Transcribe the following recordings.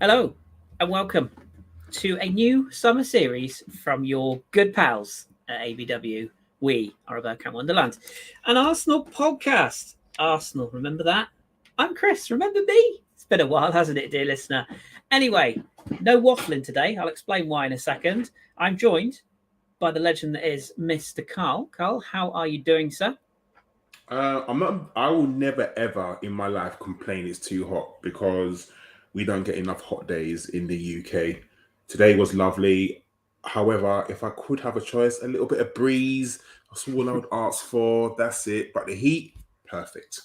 Hello and welcome to a new summer series from your good pals at ABW. We are a Bergkamp Wonderland, an Arsenal podcast. Arsenal, remember that? I'm Kris, remember me? It's been a while, hasn't it, dear listener? Anyway, no waffling today. I'll explain why in a second. I'm joined by the legend that is Mr. Karl. Karl, how are you doing, sir? I'm not. I will never ever in my life complain it's too hot because we don't get enough hot days in the UK. Today was lovely. However, if I could have a choice, a little bit of breeze, that's all I would ask for. That's it. But the heat, perfect.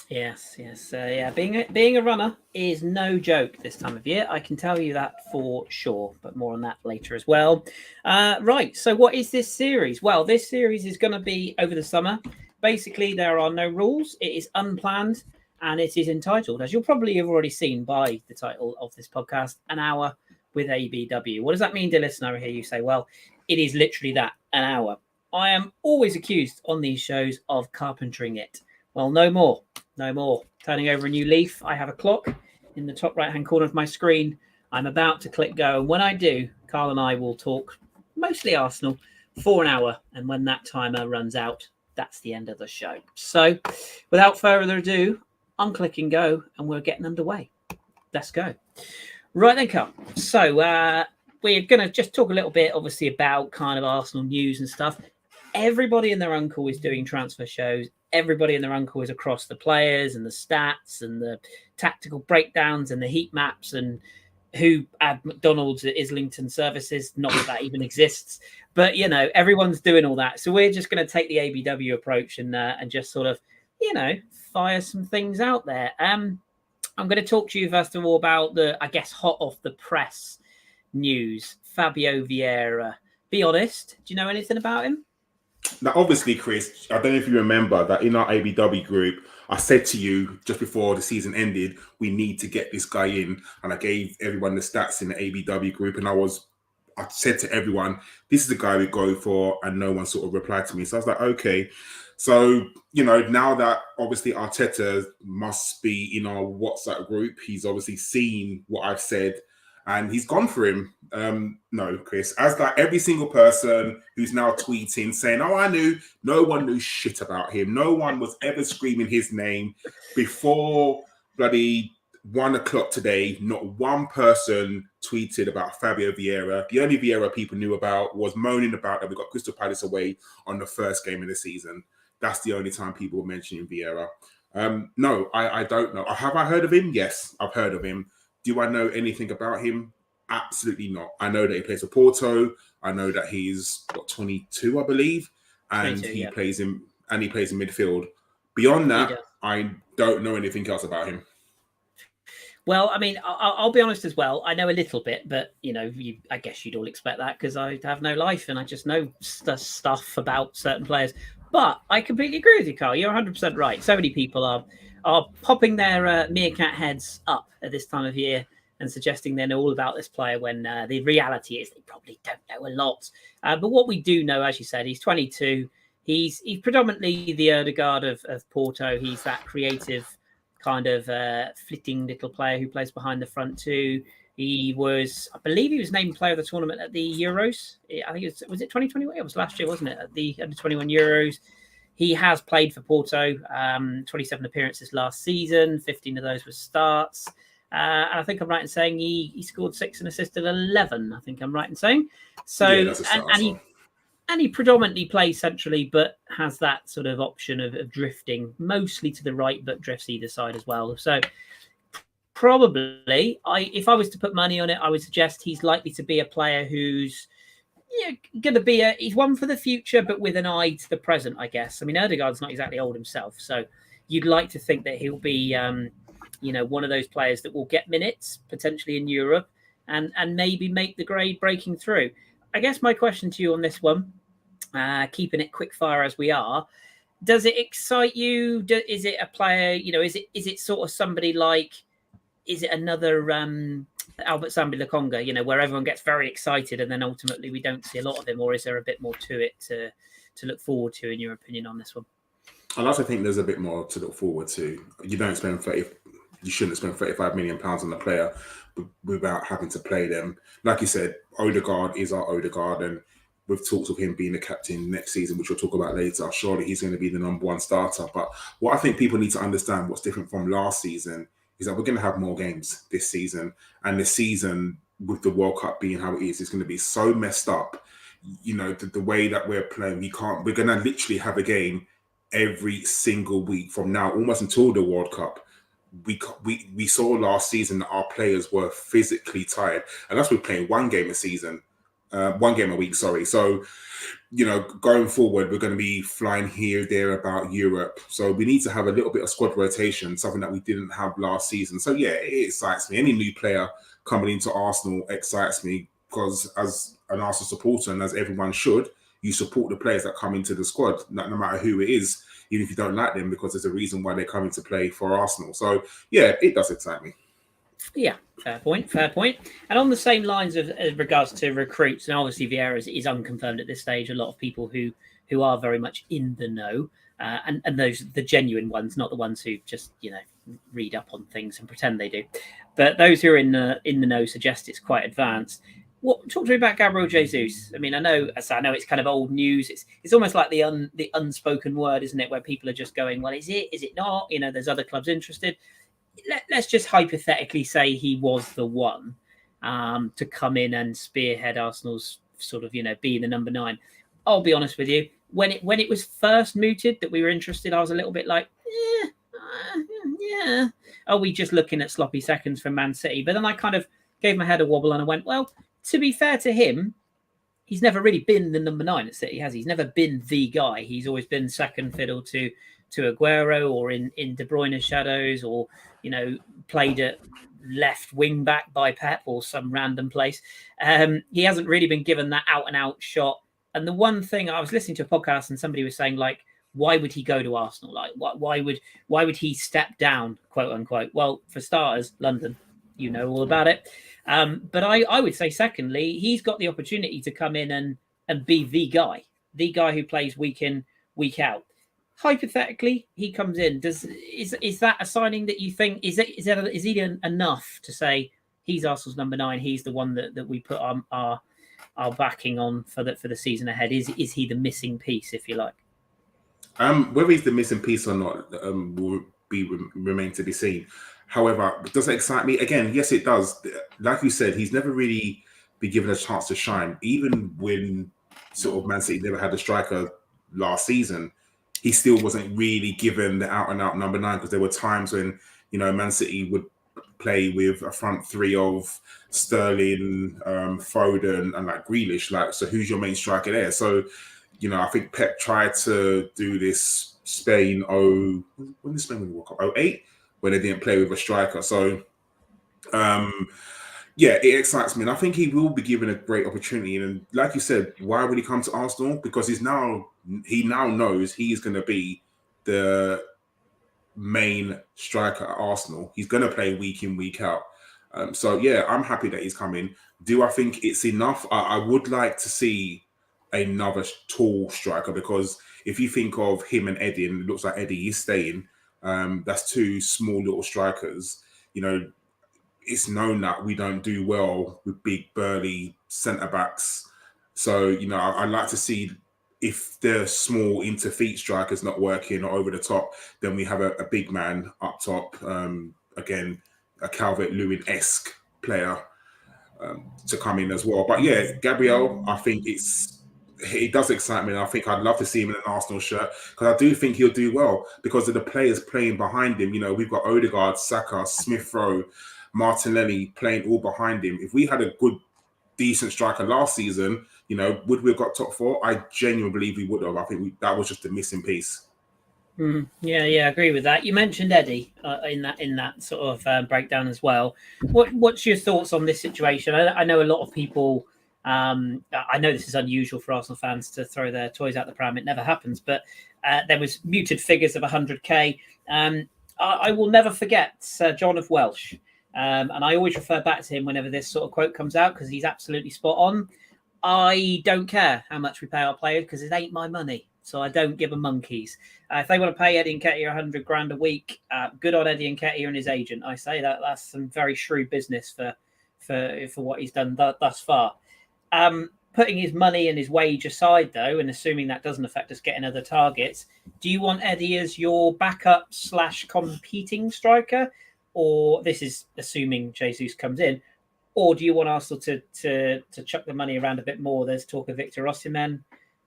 Yes. Yeah, being a runner is no joke this time of year. I can tell you that for sure. But more on that later as well. Right. So, what is this series? Well, this series is going to be over the summer. Basically, there are no rules. It is unplanned, and it is entitled, as you'll probably have already seen by the title of this podcast, "An Hour with ABW." What does that mean, dear listener? I hear you say, well, it is literally that, an hour. I am always accused on these shows of carpentering it. Well, no more. No more. Turning over a new leaf. I have a clock in the top right-hand corner of my screen. I'm about to click go. And when I do, Karl and I will talk mostly Arsenal for an hour. And when that timer runs out, that's the end of the show. So without further ado, I'm clicking go and we're getting underway. Let's go. Right then, Karl. So we're going to just talk a little bit, obviously, about kind of Arsenal news and stuff. Everybody and their uncle is doing transfer shows. Everybody and their uncle is across the players and the stats and the tactical breakdowns and the heat maps and who add McDonald's at Islington services. Not that even exists, but everyone's doing all that. So we're just going to take the ABW approach and just sort of fire some things out there. I'm going to talk to you first of all about the, I guess, hot off the press news. Fabio Vieira. Be honest, do you know anything about him? Now, obviously, Kris, I don't know if you remember that in our ABW group, I said to you just before the season ended, we need to get this guy in. And I gave everyone the stats in the ABW group. And I said to everyone, this is the guy we go for. And no one sort of replied to me. So I was like, okay. So, now that obviously Arteta must be in our WhatsApp group, he's obviously seen what I've said. And he's gone for him. No, Kris. As like every single person who's now tweeting saying, "Oh, I knew," no one knew shit about him. No one was ever screaming his name before bloody 1 o'clock today. Not one person tweeted about Fabio Vieira. The only Vieira people knew about was moaning about that we got Crystal Palace away on the first game of the season. That's the only time people were mentioning Vieira. No, I don't know. Have I heard of him? Yes, I've heard of him. Do I know anything about him? Absolutely not. I know that he plays for Porto. I know that he's 22, I believe, and he plays in midfield. Beyond that, I don't know anything else about him. Well, I mean, I'll be honest as well. I know a little bit, but I guess you'd all expect that because I have no life and I just know stuff about certain players. But I completely agree with you, Karl. You're 100% right. So many people are popping their meerkat heads up at this time of year and suggesting they know all about this player when the reality is they probably don't know a lot. But what we do know, as you said, he's 22. He's predominantly the Odegaard of Porto. He's that creative kind of flitting little player who plays behind the front two. I believe he was named player of the tournament at the Euros. I think was it 2021? It was last year, wasn't it? At the under 21 Euros. He has played for Porto, 27 appearances last season, 15 of those were starts. And I think I'm right in saying he scored 6 and assisted 11. I think I'm right in saying. So, yeah, that's a start, and he predominantly plays centrally, but has that sort of option of drifting mostly to the right, but drifts either side as well. So probably, if I was to put money on it, I would suggest he's likely to be a player who's going to be he's one for the future, but with an eye to the present, I guess. I mean, Odegaard's not exactly old himself, so you'd like to think that he'll be, one of those players that will get minutes potentially in Europe and maybe make the grade breaking through. I guess my question to you on this one, keeping it quick fire as we are, does it excite you? Is it a player? Is it sort of somebody like? Is it another Albert Sambi Lokonga? Where everyone gets very excited and then ultimately we don't see a lot of him, or is there a bit more to it to look forward to, in your opinion, on this one? I also think there's a bit more to look forward to. You don't spend you shouldn't spend £35 million on a player without having to play them. Like you said, Odegaard is our Odegaard, and with talks of him being the captain next season, which we'll talk about later, surely he's going to be the number one starter. But what I think people need to understand, what's different from last season, is that we're going to have more games this season. And the season, with the World Cup being how it is going to be so messed up. You know, the way that we're playing, we're going to literally have a game every single week from now, almost until the World Cup. We saw last season that our players were physically tired, and that's we're playing one game a week. Sorry. So, you know, going forward, we're going to be flying here, there about Europe. So we need to have a little bit of squad rotation, something that we didn't have last season. So yeah, it excites me. Any new player coming into Arsenal excites me, because as an Arsenal supporter, and as everyone should, you support the players that come into the squad, no matter who it is, even if you don't like them, because there's a reason why they're coming to play for Arsenal. So yeah, it does excite me. Yeah, fair point. And on the same lines of as regards to recruits, and obviously Vieira is unconfirmed at this stage. A lot of people who are very much in the know, and those the genuine ones, not the ones who just read up on things and pretend they do, but those who are in the know suggest it's quite advanced. Talk to me about Gabriel Jesus. I mean, I know it's kind of old news. It's almost like the unspoken word, isn't it? Where people are just going, well, is it not? There's other clubs interested. Let's just hypothetically say he was the one to come in and spearhead Arsenal's sort of, being the number 9. I'll be honest with you. When it was first mooted that we were interested, I was a little bit like, yeah. Are we just looking at sloppy seconds from Man City? But then I kind of gave my head a wobble and I went, well, to be fair to him, he's never really been the number 9 at City, has he? He's never been the guy. He's always been second fiddle to Aguero, or in De Bruyne's shadows, or played at left wing back by Pep or some random place. He hasn't really been given that out and out shot. And the one thing, I was listening to a podcast and somebody was saying, like, why would he go to Arsenal? Like, why would he step down, quote unquote? Well, for starters, London, all about it. But I would say, secondly, he's got the opportunity to come in and be the guy who plays week in, week out. Hypothetically, he comes in. Is that a signing that you think is he enough to say he's Arsenal's number 9? He's the one that we put our backing on for the season ahead. Is he the missing piece, if you like? Whether he's the missing piece or not will remain to be seen. However, does it excite me? Again, yes, it does. Like you said, he's never really been given a chance to shine. Even when sort of Man City never had a striker last season, he still wasn't really given the out-and-out number 9, because there were times when, Man City would play with a front 3 of Sterling, Foden, and like Grealish. Like, so who's your main striker there? So, I think Pep tried to do this Spain when did Spain win the World Cup? 2008, when they didn't play with a striker. So, yeah, it excites me, and I think he will be given a great opportunity. And like you said, why would he come to Arsenal? Because he now knows he's going to be the main striker at Arsenal. He's going to play week in, week out. So yeah, I'm happy that he's coming. Do I think it's enough? I would like to see another tall striker, because if you think of him and Eddie, and it looks like Eddie is staying, that's 2 small little strikers. It's known that we don't do well with big, burly centre-backs. So, I'd like to see, if the small into-feet striker's not working or over the top, then we have a big man up top. Again, a Calvert-Lewin-esque player to come in as well. But yeah, Gabriel, I think it does excite me. And I think I'd love to see him in an Arsenal shirt, because I do think he'll do well because of the players playing behind him. We've got Odegaard, Saka, Smith-Rowe, Martinelli playing all behind him. If we had a good, decent striker last season, would we have got top 4? I genuinely believe we would have. I think that was just the missing piece. Yeah, I agree with that. You mentioned Eddie in that sort of breakdown as well. What's your thoughts on this situation? I know a lot of people. I know this is unusual for Arsenal fans to throw their toys out the pram. It never happens, but there was muted figures of 100k. I will never forget Sir John of Welsh. And I always refer back to him whenever this sort of quote comes out, because he's absolutely spot on. I don't care how much we pay our players, because it ain't my money. So I don't give a monkeys. If they want to pay Eddie Nketiah 100 grand a week, good on Eddie Nketiah and his agent. I say that's some very shrewd business for what he's done thus far. Putting his money and his wage aside, though, and assuming that doesn't affect us getting other targets, do you want Eddie as your backup / competing striker? Or this is assuming Jesus comes in, or do you want Arsenal to chuck the money around a bit more? There's talk of Victor Osimhen,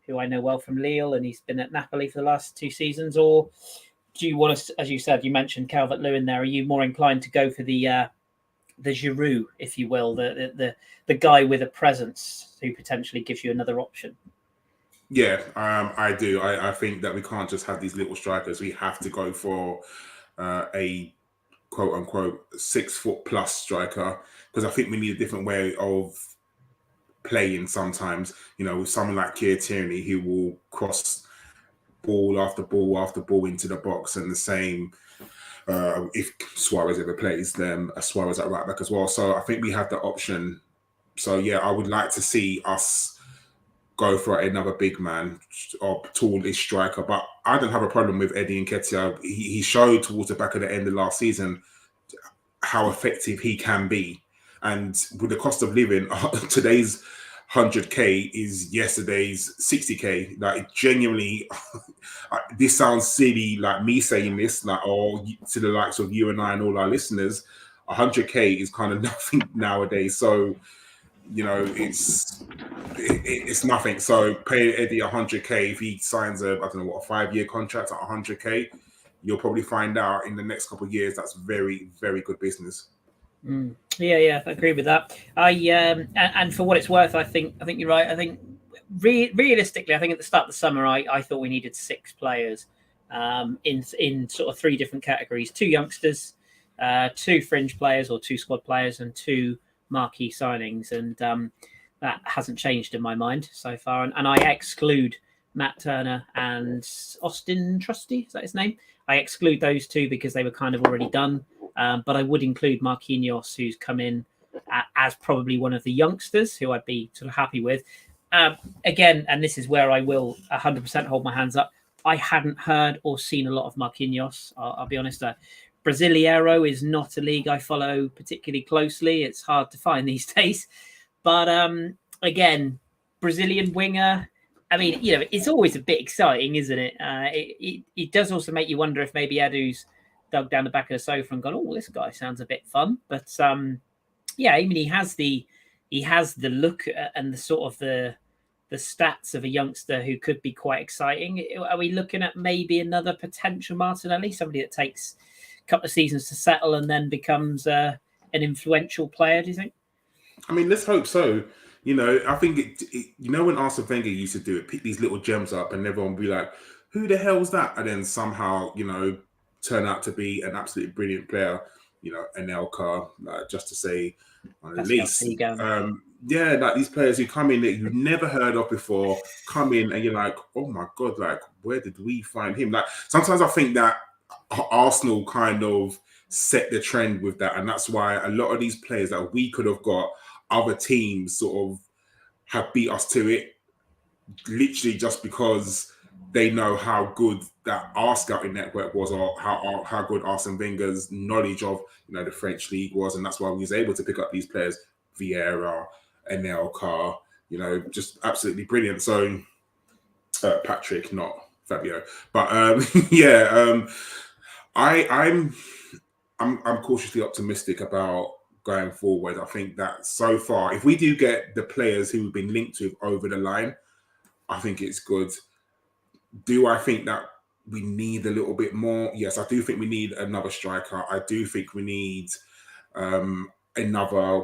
who I know well from Lille, and he's been at Napoli for the last 2 seasons. Or do you want to, as you said, you mentioned Calvert-Lewin there, are you more inclined to go for the Giroud, if you will, the guy with a presence who potentially gives you another option? Yeah, I do. I think that we can't just have these little strikers. We have to go for a quote unquote 6 foot plus striker, because I think we need a different way of playing sometimes, with someone like Tierney, who will cross ball after ball after ball into the box, and the same if Suarez ever plays, then Suarez at right back as well. So I think we have the option. So yeah, I would like to see us go for another big man or tallish striker, but I don't have a problem with Eddie Nketiah. He showed towards the back of the end of last season how effective he can be, and with the cost of living, today's 100k is yesterday's 60k. Like, genuinely, this sounds silly, like me saying this, like, or to the likes of you and I and all our listeners, 100k is kind of nothing nowadays. So, it's nothing. So pay Eddie 100k. If he signs a 5-year contract at 100k, you'll probably find out in the next couple of years that's very, very good business. Yeah, I agree with that. And for what it's worth, I think you're right. I think realistically, I think at the start of the summer, I thought we needed 6 players in sort of 3 different categories: 2 youngsters, 2 fringe players or 2 squad players, and 2 marquee signings. And that hasn't changed in my mind so far. And I exclude Matt Turner and Austin Trusty. Is that his name? I exclude those 2 because they were kind of already done. But I would include Marquinhos, who's come in as probably one of the youngsters who I'd be sort of happy with. Again, and this is where I will 100% hold my hands up, I hadn't heard or seen a lot of Marquinhos. I'll be honest. Brasileiro is not a league I follow particularly closely. It's hard to find these days. But again, Brazilian winger, I mean, it's always a bit exciting, isn't it? It does also make you wonder if maybe Edu's dug down the back of the sofa and gone, oh, this guy sounds a bit fun. But yeah, I mean, he has the look and the sort of the stats of a youngster who could be quite exciting. Are we looking at maybe another potential Martinelli, somebody that takes a couple of seasons to settle and then becomes an influential player, do you think? I mean, let's hope so. I think when Arsene Wenger used to do it, pick these little gems up and everyone would be like, who the hell's that? And then somehow, turn out to be an absolutely brilliant player, Anelka, just to say on the least. Yeah, like these players who come in that you've never heard of before, come in and you're like, oh my God, like, where did we find him? Like, sometimes I think that Arsenal kind of set the trend with that. And that's why a lot of these players that we could have got, other teams sort of have beat us to it, literally just because they know how good that our scouting network was, or how good Arsene Wenger's knowledge of the French league was, and that's why we was able to pick up these players, Vieira, Anelka, just absolutely brilliant. So Patrick, not Fabio, but I'm cautiously optimistic about going forward. I think that so far, if we do get the players who we've been linked with over the line, I think it's good. Do I think that we need a little bit more? Yes, I do think we need another striker. I do think we need another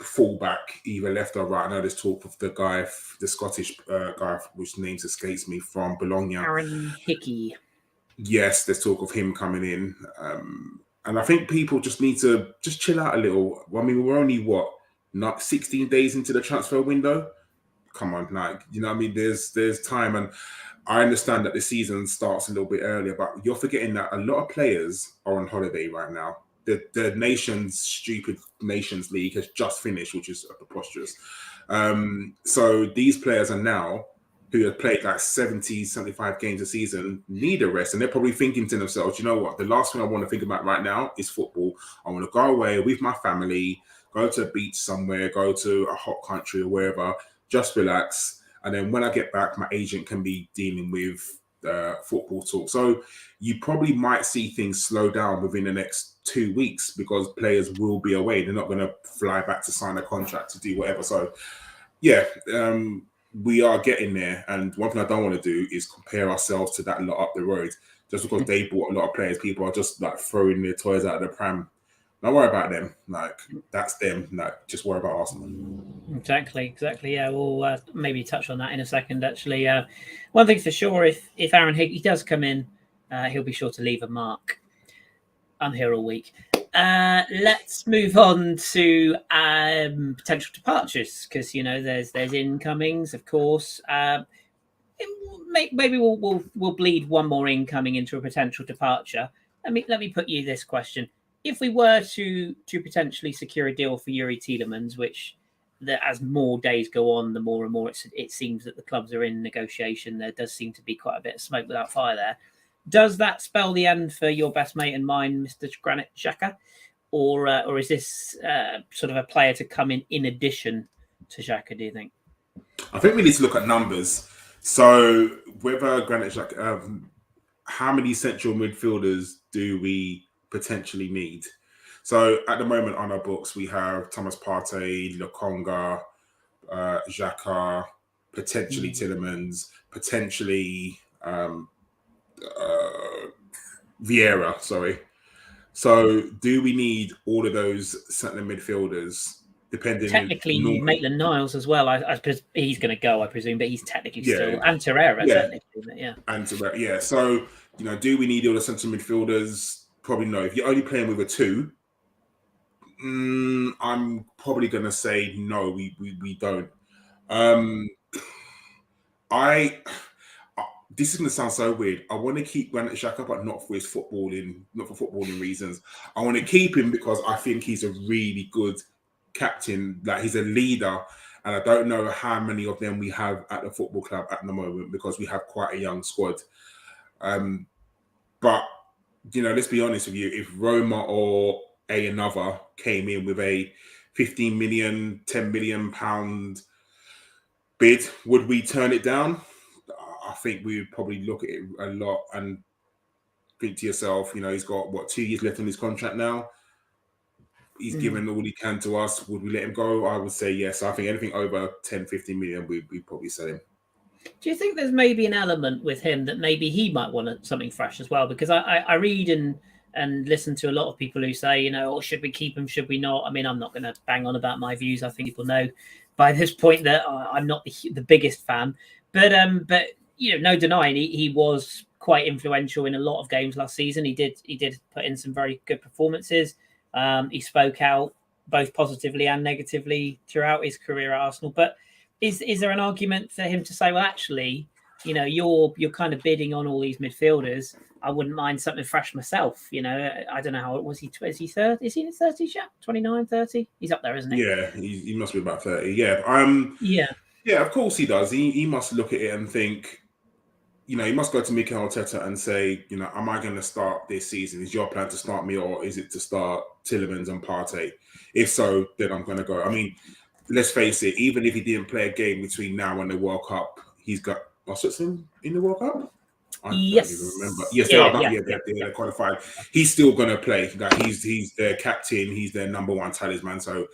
fullback, either left or right. I know there's talk of the Scottish guy, whose name escapes me, from Bologna. Aaron Hickey. Yes, there's talk of him coming in. And I think people just need to just chill out a little. I mean, we're only, not 16 days into the transfer window? Come on, like, what I mean? There's time, and I understand that the season starts a little bit earlier, but you're forgetting that a lot of players are on holiday right now. The stupid Nations League has just finished, which is preposterous. So these players are now who have played like 70, 75 games a season need a rest. And they're probably thinking to themselves, you know what? The last thing I want to think about right now is football. I want to go away with my family, go to a beach somewhere, go to a hot country or wherever, just relax. And then when I get back, my agent can be dealing with football talk. So you probably might see things slow down within the next 2 weeks because players will be away. They're not going to fly back to sign a contract to do whatever. So, yeah, we are getting there. And one thing I don't want to do is compare ourselves to that lot up the road. Just because they bought a lot of players, people are just like throwing their toys out of the pram. Don't worry about them. Like, that's them. Like, just worry about Arsenal. Exactly. Yeah, we'll maybe touch on that in a second. Actually, one thing's for sure: if Aaron Hickey does come in, he'll be sure to leave a mark. I'm here all week. Let's move on to potential departures because there's incomings, of course. Maybe we'll bleed one more incoming into a potential departure. Let me put you this question: if we were to potentially secure a deal for Youri Tielemans, which as more days go on, the more and more it seems that the clubs are in negotiation. There does seem to be quite a bit of smoke without fire there. Does that spell the end for your best mate and mine, Mr. Granit Xhaka? Or is this sort of a player to come in addition to Xhaka, do you think? I think we need to look at numbers. So whether Granit Xhaka, how many central midfielders do we potentially need? So at the moment on our books, we have Thomas Partey, Lokonga, Xhaka, potentially Tielemans, potentially Vieira, sorry. So do we need all of those centre midfielders? Depending, technically, Maitland-Niles as well. I he's going to go, I presume, but he's technically still and Torreira, technically, and Torreira, yeah. So do we need all the central midfielders? Probably no. If you're only playing with a two, I'm probably going to say no. We don't. This is going to sound so weird. I want to keep Granit Xhaka, but not for his footballing, not for footballing reasons. I want to keep him because I think he's a really good captain. Like, he's a leader, and I don't know how many of them we have at the football club at the moment because we have quite a young squad. But let's be honest with you. If Roma or another came in with a 15 million, 10 million pound bid, would we turn it down? I think we would probably look at it a lot and think to yourself, he's got 2 years left on his contract now. He's given all he can to us. Would we let him go? I would say yes. I think anything over 10, 15 million, we'd probably sell him. Do you think there's maybe an element with him that maybe he might want something fresh as well? Because I read and listen to a lot of people who say, should we keep him? Should we not? I mean, I'm not going to bang on about my views. I think people know by this point that I'm not the biggest fan. But no denying he was quite influential in a lot of games last season. He did put in some very good performances. He spoke out both positively and negatively throughout his career at Arsenal. But is there an argument for him to say, well, actually, you're kind of bidding on all these midfielders. I wouldn't mind something fresh myself. I don't know how was he. Is he 30? Is he in his 30s yet? 29, 30? He's up there, isn't he? Yeah, he must be about 30. Yeah. Yeah, of course he does. He must look at it and think, he must go to Mikel Arteta and say, am I going to start this season? Is your plan to start me, or is it to start Tielemans and Partey? If so, then I'm going to go. I mean, let's face it, even if he didn't play a game between now and the World Cup, he's got Switzerland in the World Cup? I don't even remember. Yes, they're qualified. He's still going to play. Like, he's their captain. He's their number one talisman. So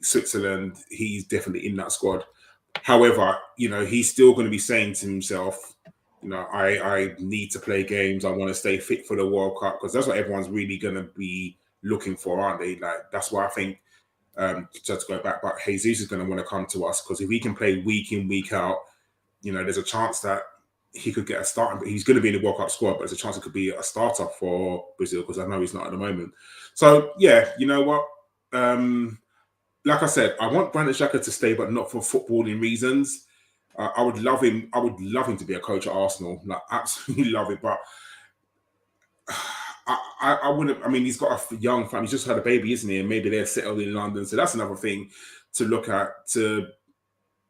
Switzerland, he's definitely in that squad. However, he's still going to be saying to himself, I need to play games. I want to stay fit for the World Cup, because that's what everyone's really going to be looking for, aren't they? Like, that's why I think, just to go back, but Jesus is going to want to come to us, because if he can play week in, week out, there's a chance that he could get a start. He's going to be in the World Cup squad, but there's a chance it could be a starter for Brazil, because I know he's not at the moment. So, yeah, you know what? Like I said, I want Granit Xhaka to stay, but not for footballing reasons. I would love him. I would love him to be a coach at Arsenal. Like, absolutely love it. But I wouldn't. I mean, he's got a young family. He's just had a baby, isn't he? And maybe they're settled in London. So that's another thing to look at, to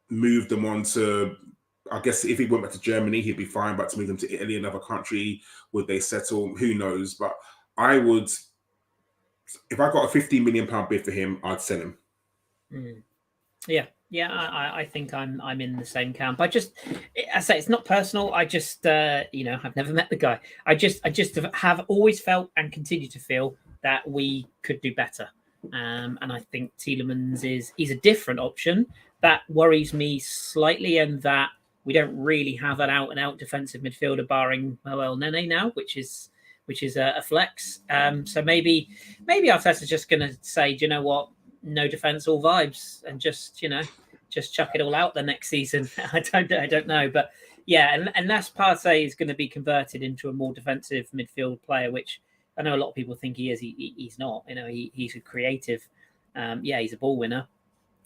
move them on to I guess if he went back to Germany, he'd be fine. But to move him to Italy, another country, would they settle? Who knows? But I would, if I got a £15 million bid for him, I'd sell him. Yeah, I think I'm in the same camp. I say it's not personal. I just I've never met the guy. I just have always felt and continue to feel that we could do better. And I think Tielemans is a different option that worries me slightly, and that we don't really have an out and out defensive midfielder barring Moel Nene now, which is a flex. So maybe Arteta's just going to say, do you know what? No defense, all vibes, and just chuck it all out the next season. I don't know, but yeah, unless Partey is going to be converted into a more defensive midfield player, which I know a lot of people think he is. He's not. He's a creative. He's a ball winner.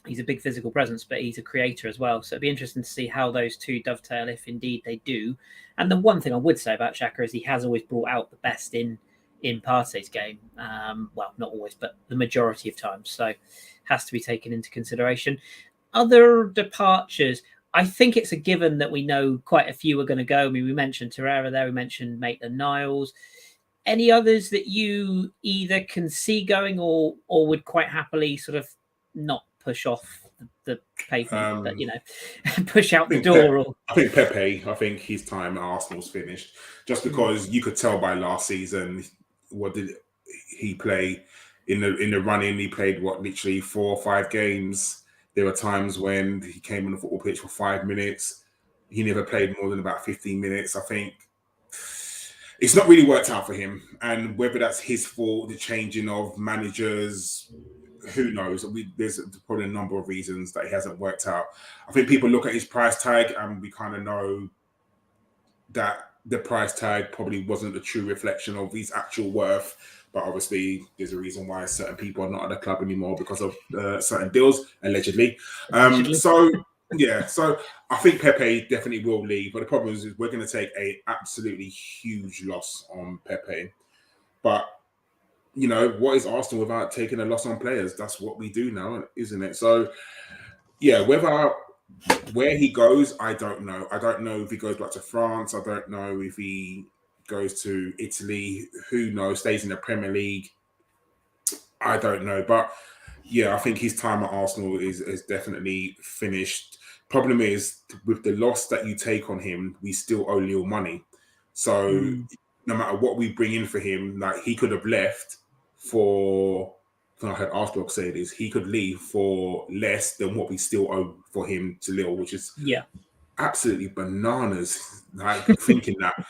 He's a big physical presence, but he's a creator as well. So it'd be interesting to see how those two dovetail, if indeed they do. And the one thing I would say about Xhaka is he has always brought out the best in Partey's game. Well, not always, but the majority of times. So has to be taken into consideration. Other departures, I think it's a given that we know quite a few are going to go. I mean, we mentioned Torreira there. We mentioned Maitland-Niles. Any others that you either can see going or would quite happily sort of not push off the pavement, but push out the door? I think Pepe. I think his time at Arsenal's finished, just because you could tell by last season. What did he play in the run-in? He played literally 4 or 5 games. There were times when he came on the football pitch for 5 minutes. He never played more than about 15 minutes. I think it's not really worked out for him. And whether that's his fault, the changing of managers, who knows? There's probably a number of reasons that it hasn't worked out. I think people look at his price tag and we kind of know that the price tag probably wasn't a true reflection of his actual worth. But obviously, there's a reason why certain people are not at the club anymore because of certain deals, allegedly. So I think Pepe definitely will leave. But the problem is we're going to take an absolutely huge loss on Pepe. But, what is Arsenal without taking a loss on players? That's what we do now, isn't it? So, yeah, where he goes, I don't know. I don't know if he goes back to France. I don't know if he goes to Italy. Who knows? Stays in the Premier League. I don't know. But yeah, I think his time at Arsenal is definitely finished. Problem is, with the loss that you take on him, we still owe Lille money. So no matter what we bring in for him, like he could have left for... I heard Arsenal say this. He could leave for less than what we still owe for him to Lille, which is absolutely bananas. Like thinking that,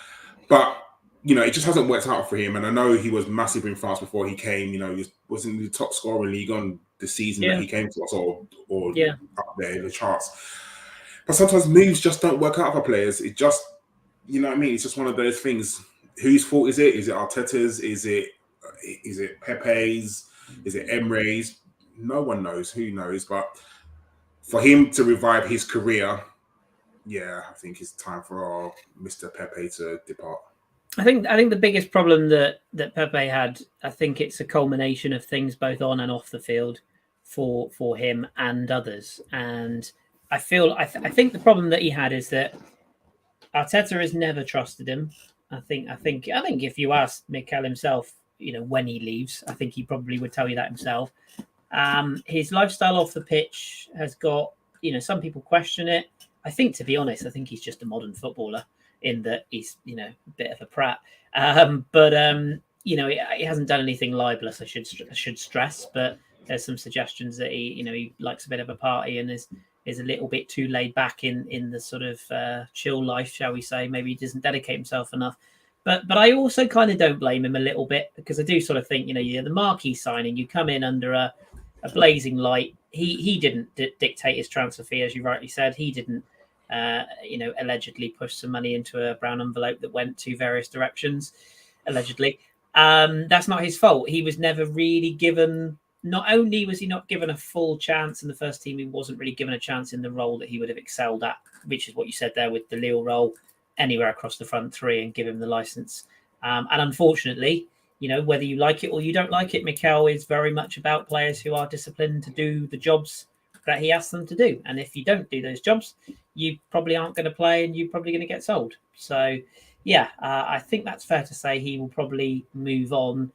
but it just hasn't worked out for him. And I know he was massive in France before he came. He wasn't the top scorer in Ligue 1 the season that he came to us, or up there in the charts. But sometimes moves just don't work out for players. It just, what I mean? It's just one of those things. Whose fault is it? Is it Arteta's? Is it Pepe's? Is it Emre's? No one knows. Who knows? But for him to revive his career, I think it's time for Mr. Pepe to depart. I think the biggest problem that Pepe had, I think it's a culmination of things both on and off the field for him and others. And I think the problem that he had is that Arteta has never trusted him. I think if you asked Mikel himself, when he leaves, I think he probably would tell you that himself. His lifestyle off the pitch has got, some people question it. I think, to be honest, he's just a modern footballer in that he's, a bit of a prat. But he hasn't done anything libelous, I should stress. But there's some suggestions that he likes a bit of a party and is a little bit too laid back in the sort of chill life, shall we say. Maybe he doesn't dedicate himself enough. But I also kind of don't blame him a little bit, because I do sort of think, you're the marquee signing, you come in under a blazing light. He didn't dictate his transfer fee, as you rightly said. He didn't, allegedly push some money into a brown envelope that went to various directions, allegedly. That's not his fault. He was never really given, not only was he not given a full chance in the first team, he wasn't really given a chance in the role that he would have excelled at, which is what you said there with the Lille role, anywhere across the front three, and give him the license. And unfortunately, whether you like it or you don't like it, Mikel is very much about players who are disciplined to do the jobs that he asks them to do. And if you don't do those jobs, you probably aren't going to play and you're probably going to get sold. So, yeah, I think that's fair to say he will probably move on.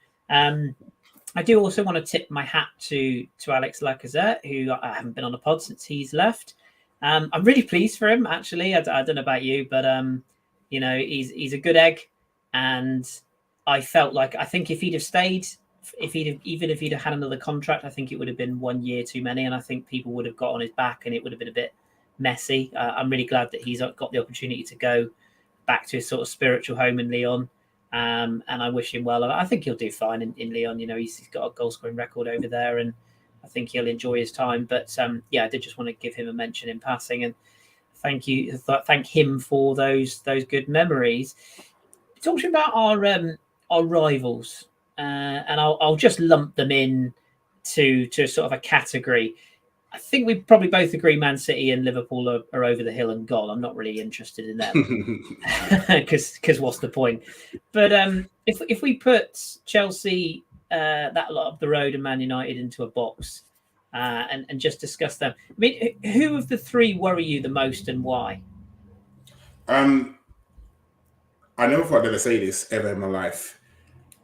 I do also want to tip my hat to Alex Lacazette, who I haven't been on a pod since he's left. I'm really pleased for him, actually. I don't know about you, but he's a good egg, and I felt like I think if he'd have stayed, even if he'd have had another contract, I think it would have been 1 year too many, and I think people would have got on his back, and it would have been a bit messy. I'm really glad that he's got the opportunity to go back to his sort of spiritual home in Lyon. And I wish him well. I think he'll do fine in Lyon. He's got a goal scoring record over there, and I think he'll enjoy his time. But I did just want to give him a mention in passing, and thank him for those good memories. Talking about our rivals, and I'll just lump them in to sort of a category. I think we probably both agree Man City and Liverpool are over the hill and gone. I'm not really interested in them because what's the point? But if we put Chelsea that lot up the road and Man United into a box and just discuss them, I mean, who of the three worry you the most and why? I never thought I'd ever say this ever in my life,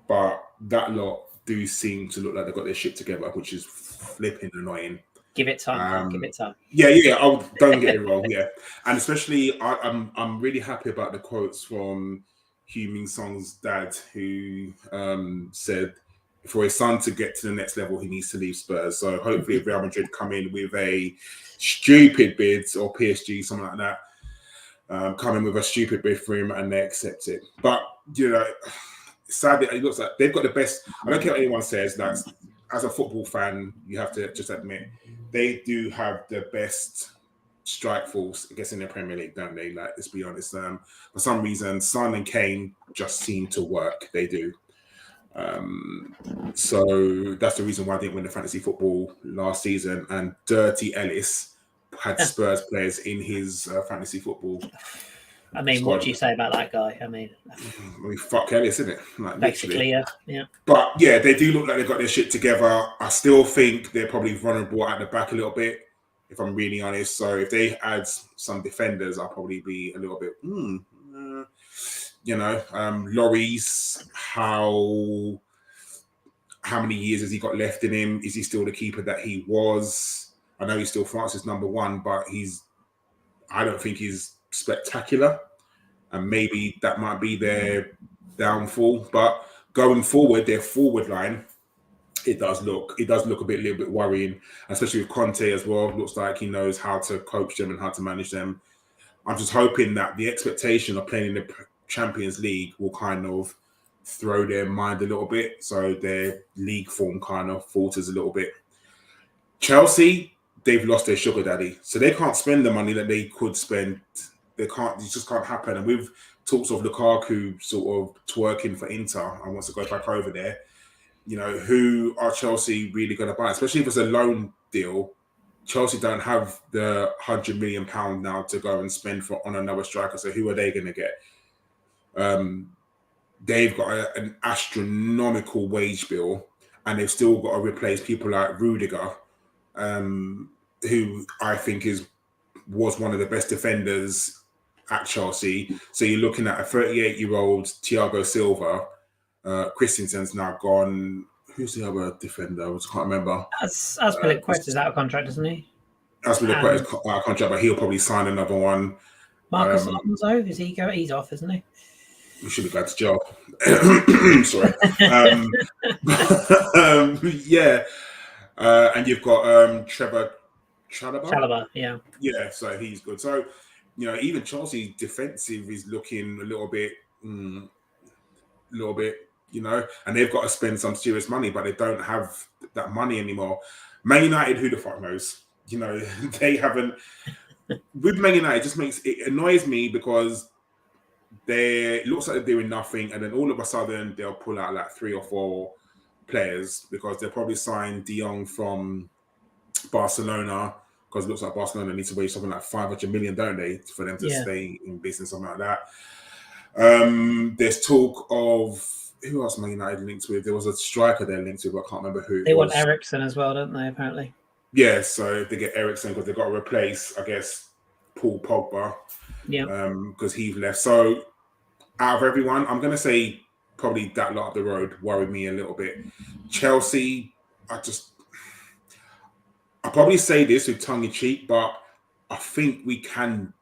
but that lot do seem to look like they've got their shit together, which is flipping annoying. Give it time. Give it time. Yeah. Don't get it wrong. Yeah, and especially I'm really happy about the quotes from Heung-min Son's dad, who said for his son to get to the next level, he needs to leave Spurs. So hopefully, if Real Madrid come in with a stupid bid or PSG, something like that, come in with a stupid bid for him and they accept it. But sadly, it looks like they've got the best. I don't care what anyone says. That's as a football fan, you have to just admit they do have the best strike force, I guess, in the Premier League, don't they? Like, let's be honest. For some reason, Son and Kane just seem to work. They do. So that's the reason why I didn't win the fantasy football last season. And Dirty Ellis had Spurs players in his fantasy football. I mean, what do you say about that guy? I mean, fuck Ellis, isn't it? Like, basically, yeah. But yeah, they do look like they've got their shit together. I still think they're probably vulnerable at the back a little bit, if I'm really honest. So if they add some defenders, I'll probably be a little bit, Lloris, how many years has he got left in him? Is he still the keeper that he was? I know he's still France's number one, but I don't think he's spectacular, and maybe that might be their downfall. But going forward, their forward line, it does look a little bit worrying, especially with Conte as well. It looks like he knows how to coach them and how to manage them. I'm just hoping that the expectation of playing in the Champions League will kind of throw their mind a little bit, so their league form kind of falters a little bit. Chelsea, they've lost their sugar daddy, so they can't spend the money that they could spend. It just can't happen. And with talks of Lukaku sort of twerking for Inter and wants to go back over there, who are Chelsea really going to buy? Especially if it's a loan deal. Chelsea don't have the £100 million now to go and spend on another striker. So who are they going to get? They've got an astronomical wage bill, and they've still got to replace people like Rudiger, who I think was one of the best defenders at Chelsea. So you're looking at a 38-year-old Thiago Silva. Christensen's now gone. Who's the other defender? I can't remember. Azpilicueta is out of contract, isn't he? Azpilicueta is out of contract, but he'll probably sign another one. Marcus Alonso, is he going? He's off, isn't he? We should have got his job. Sorry. Yeah. And you've got Trevor Chalobah. Yeah. Yeah, so he's good. So, even Chelsea's defensive is looking a little bit, and they've got to spend some serious money, but they don't have that money anymore. Man United, who the fuck knows? They haven't. With Man United, it annoys me because it looks like they're doing nothing, and then all of a sudden they'll pull out like 3 or 4 players because they'll probably sign De Jong from Barcelona, because it looks like Barcelona needs to wait something like 500 million, don't they, for them to stay in business, something like that. There's talk of who else Man United linked with. There was a striker they're linked with, but I can't remember who. They want Eriksen as well, don't they? Apparently. Yeah, so if they get Eriksen, because they've got to replace, I guess, Paul Pogba, because he's left. So out of everyone, I'm going to say probably that lot up the road worried me a little bit. Chelsea, I probably say this with tongue in cheek, but I think we can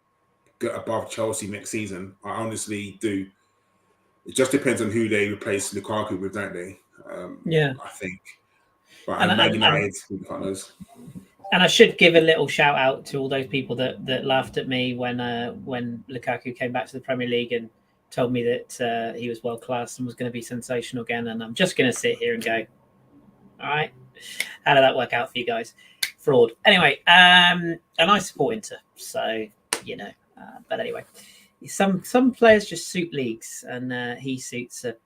get above Chelsea next season. I honestly do. It just depends on who they replace Lukaku with, don't they? I think. But Man United, who knows? And I should give a little shout out to all those people that laughed at me when Lukaku came back to the Premier League and told me that he was world class and was going to be sensational again. And I'm just going to sit here and go, all right, how did that work out for you guys? Fraud. Anyway, and I support Inter, so but anyway, some players just suit leagues, and he suits a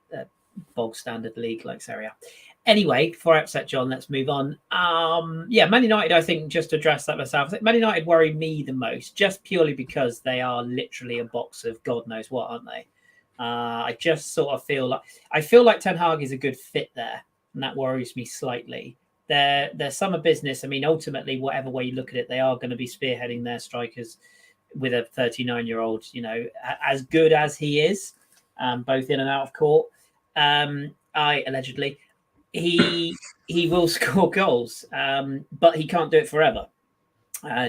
bog standard league like Serie A. Anyway, before I upset John, let's move on. Man United, I think, just to address that myself, I think Man United worry me the most, just purely because they are literally a box of God knows what, aren't they? I just sort of feel like Ten Hag is a good fit there, and that worries me slightly. Their summer business, I mean, ultimately, whatever way you look at it, they are going to be spearheading their strikers with a 39-year-old, as good as he is, both in and out of court. Allegedly. He will score goals, but he can't do it forever.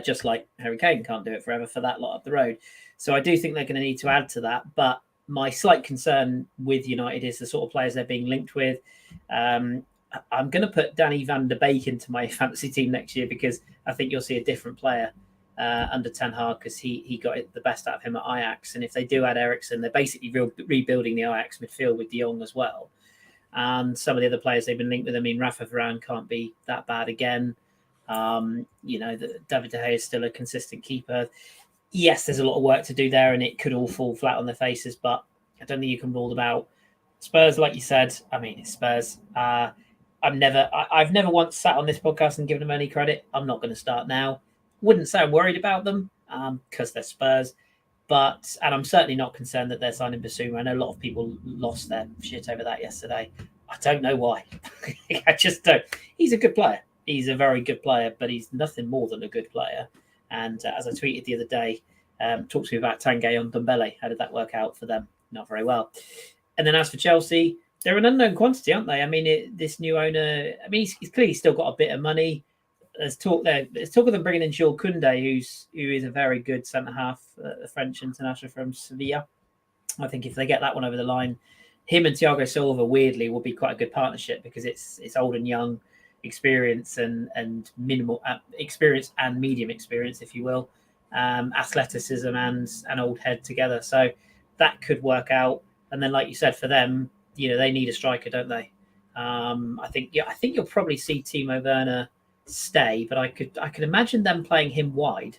Just like Harry Kane can't do it forever for that lot up the road. So I do think they're going to need to add to that. But my slight concern with United is the sort of players they're being linked with. I'm going to put Danny van der Beek into my fantasy team next year because I think you'll see a different player under Ten Hag because he got the best out of him at Ajax. And if they do add Eriksen, they're basically rebuilding the Ajax midfield with De Jong as well. And some of the other players they've been linked with, I mean, Rafa Varane can't be that bad again. David De Gea is still a consistent keeper. Yes, there's a lot of work to do there, and it could all fall flat on their faces, but I don't think you can rule them out. Spurs, like you said, I mean, it's Spurs. I've never once sat on this podcast and given them any credit. I'm not going to start now. Wouldn't say I'm worried about them because they're Spurs. And I'm certainly not concerned that they're signing Basuma. I know a lot of people lost their shit over that yesterday. I don't know why. I just don't. He's a good player. He's a very good player, but he's nothing more than a good player. And as I tweeted the other day, talk to me about Tanguy on Ndombele. How did that work out for them? Not very well. And then as for Chelsea, they're an unknown quantity, aren't they? I mean, this new owner, I mean, he's clearly still got a bit of money. There's talk there. There's talk of them bringing in Jules Koundé, who is a very good centre half, a French international from Sevilla. I think if they get that one over the line, him and Thiago Silva weirdly will be quite a good partnership because it's old and young, experience and minimal experience and medium experience, if you will, athleticism and an old head together. So that could work out. And then, like you said, for them, they need a striker, don't they? I think you'll probably see Timo Werner stay, but I could imagine them playing him wide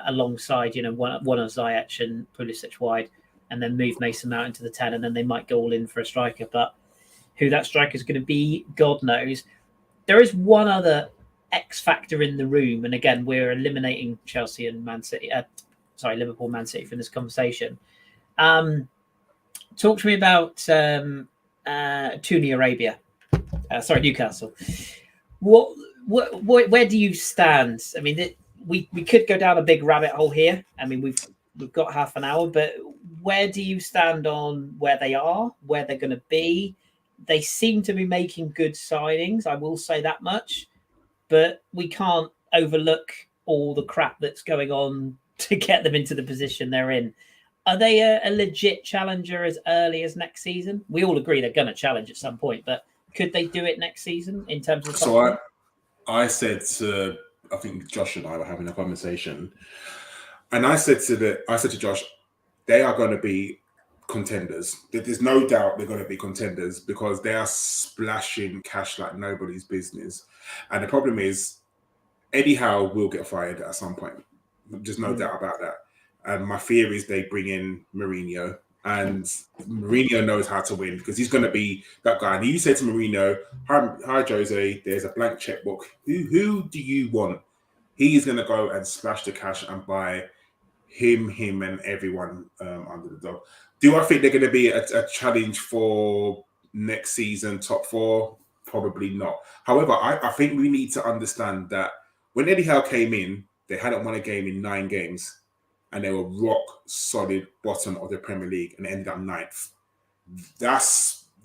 alongside one of Ziyech and Pulisic wide, and then move Mason Mount into the 10, and then they might go all in for a striker. But who that striker is going to be, God knows. There is one other X factor in the room, and again, we're eliminating Chelsea and Liverpool, Man City from this conversation. Talk to me about Newcastle. Where do you stand? I mean, we could go down a big rabbit hole here. I mean, we've got half an hour, but where do you stand on where they are, where they're going to be? They seem to be making good signings, I will say that much, but we can't overlook all the crap that's going on to get them into the position they're in. Are they a legit challenger as early as next season? We all agree they're going to challenge at some point, but could they do it next season in terms of... So I said to, I think Josh and I were having a conversation, and I said to Josh, they are going to be contenders. There's no doubt they're going to be contenders because they are splashing cash like nobody's business. And the problem is, Eddie Howe will get fired at some point. There's no doubt about that. And my fear is they bring in Mourinho, and Mourinho knows how to win because he's going to be that guy. And you said to Mourinho, hi Jose, there's a blank checkbook. Who do you want? He's going to go and splash the cash and buy him and everyone under the dog. Do I think they're going to be a challenge for next season, top four? Probably not. However, I think we need to understand that when Eddie Howe came in, they hadn't won a game in 9 games, and they were rock solid bottom of the Premier League and ended up 9th.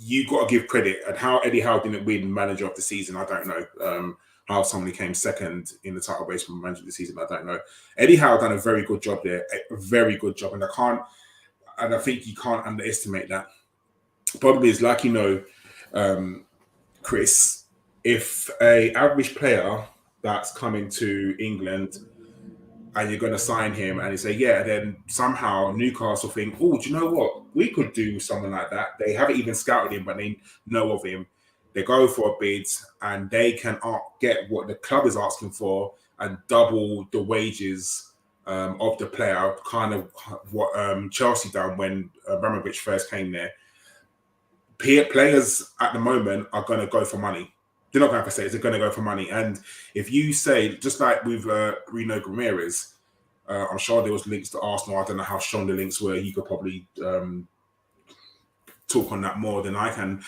You got to give credit. And how Eddie Howe didn't win Manager of the Season, I don't know. How somebody came second in the title race for Manager of the Season, I don't know. Eddie Howe done a very good job there, a very good job, and I think you can't underestimate that. The problem is, like Kris, if a average player that's coming to England and you're going to sign him and you say, yeah, then somehow Newcastle think, oh, do you know what? We could do something like that. They haven't even scouted him, but they know of him. They go for a bid and they can get what the club is asking for and double the wages of the player, kind of what Chelsea done when Abramovich first came there. Players at the moment are going to go for money. They're not going for sales. They're going to go for money. And if you say, just like with Bruno Guimaraes, I'm sure there was links to Arsenal. I don't know how strong the links were. He could probably talk on that more than I can.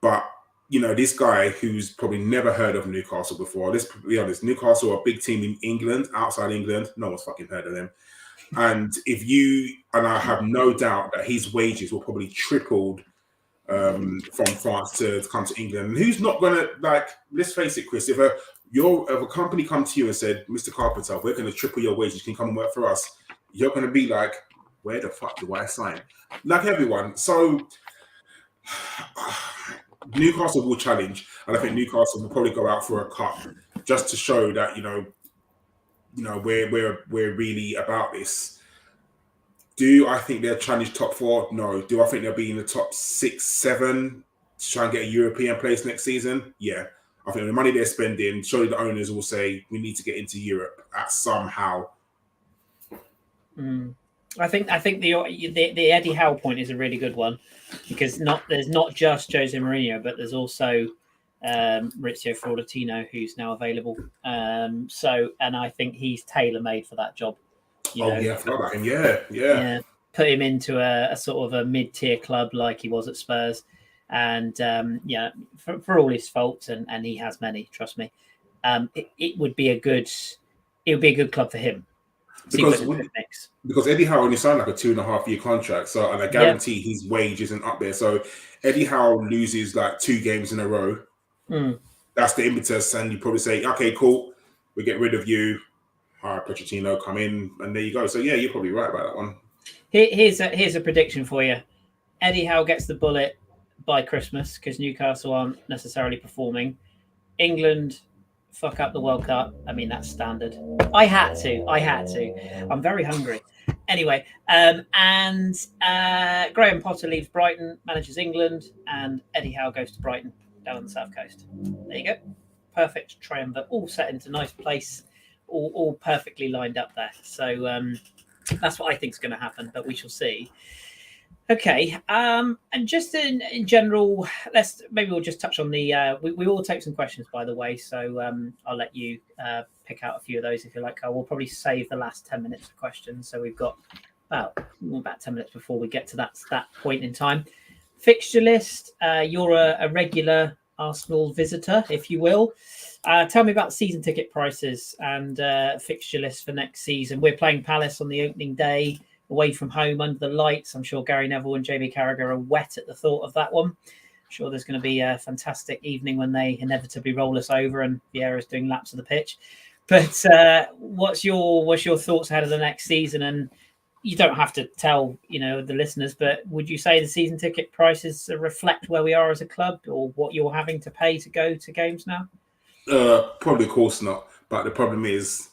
But, this guy who's probably never heard of Newcastle before, let's be honest, Newcastle are a big team in England, outside England. No one's fucking heard of them. And I have no doubt that his wages will probably tripled from France to come to England. And who's not gonna, let's face it, Kris, if a company come to you and said, Mr. Carpenter, we're gonna triple your wages, can you come and work for us? You're gonna be like, where the fuck do I sign? Like everyone. So Newcastle will challenge, and I think Newcastle will probably go out for a cup just to show that we're really about this. Do I think they'll challenge top 4? No. Do I think they'll be in the top 6, 7 to try and get a European place next season? Yeah. I think the money they're spending, surely the owners will say, we need to get into Europe at somehow. I think the Eddie Howe point is a really good one, because there's not just Jose Mourinho, but there's also Maurizio Florentino, who's now available. And I think he's tailor-made for that job. I forgot about him. Yeah. Put him into a sort of a mid-tier club like he was at Spurs, and for all his faults, and he has many, trust me. It would be a good club for him. Because Eddie Howe only signed like a 2.5-year contract, and I guarantee his wage isn't up there. So Eddie Howe loses like 2 games in a row. That's the impetus, and you probably say, okay, cool, we get rid of you. All right, Pochettino, come in, and there you go. So yeah, you're probably right about that one. Here's a prediction for you. Eddie Howe gets the bullet by Christmas because Newcastle aren't necessarily performing. England fuck up the World Cup. I mean, that's standard. I had to. I'm very hungry. Anyway, and Graham Potter leaves Brighton, manages England, and Eddie Howe goes to Brighton down on the south coast. There you go. Perfect triumvirate, all set into a nice place. All perfectly lined up there. So that's what I think is going to happen, but we shall see. Okay, and just in general, we'll just touch on the. We will take some questions, by the way. So I'll let you pick out a few of those if you like. I will probably save the last 10 minutes for questions. So we've got about 10 minutes before we get to that point in time. Fixture list. You're a regular Arsenal visitor, if you will. Tell me about season ticket prices and fixture list for next season. We're playing Palace on the opening day, away from home under the lights. I'm sure Gary Neville and Jamie Carragher are wet at the thought of that one. I'm sure there's going to be a fantastic evening when they inevitably roll us over and Vieira's doing laps of the pitch. But what's your thoughts ahead of the next season? And you don't have to tell the listeners, but would you say the season ticket prices reflect where we are as a club, or what you're having to pay to go to games now? Probably, of course not. But the problem is,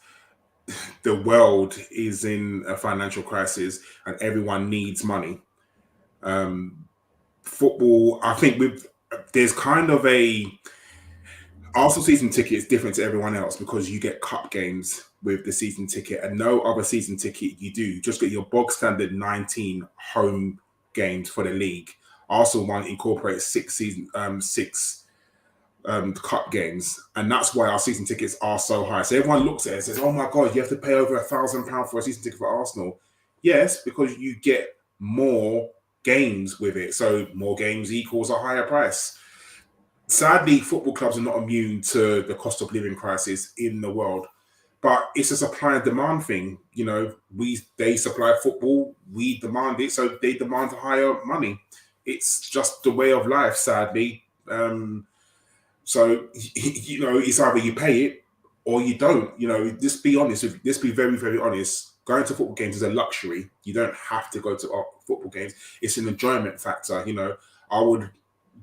the world is in a financial crisis, and everyone needs money. Football, I think, there's kind of a Arsenal season ticket is different to everyone else because you get cup games with the season ticket, and no other season ticket you do. You just get your bog standard 19 home games for the league. Arsenal one incorporates six cup games, and that's why our season tickets are so high. So everyone looks at it and says, oh my god, you have to pay over £1,000 for a season ticket for Arsenal. Yes, because you get more games with it, so more games equals a higher price. Sadly, football clubs are not immune to the cost of living crisis in the world. But it's a supply and demand thing. You know, they supply football, we demand it, so they demand higher money. It's just the way of life, sadly. So, you know, it's either you pay it or you don't. You know, just be honest. Just be very, very honest. Going to football games is a luxury. You don't have to go to football games. It's an enjoyment factor. You know, I would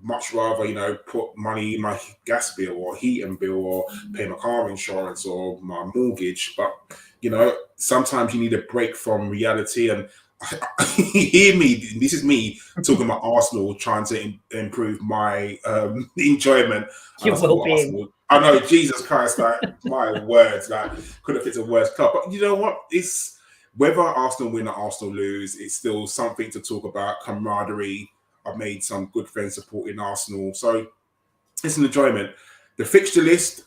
much rather, you know, put money in my gas bill or heating bill or pay my car insurance or my mortgage. But, you know, sometimes you need a break from reality. And you hear me, this is me talking about Arsenal, trying to improve my enjoyment. Your well-being. I know, Jesus Christ, like, my words, like, could have fit a worse club. But you know what? It's whether Arsenal win or Arsenal lose, it's still something to talk about, camaraderie. I've made some good friends supporting Arsenal. So it's an enjoyment. The fixture list,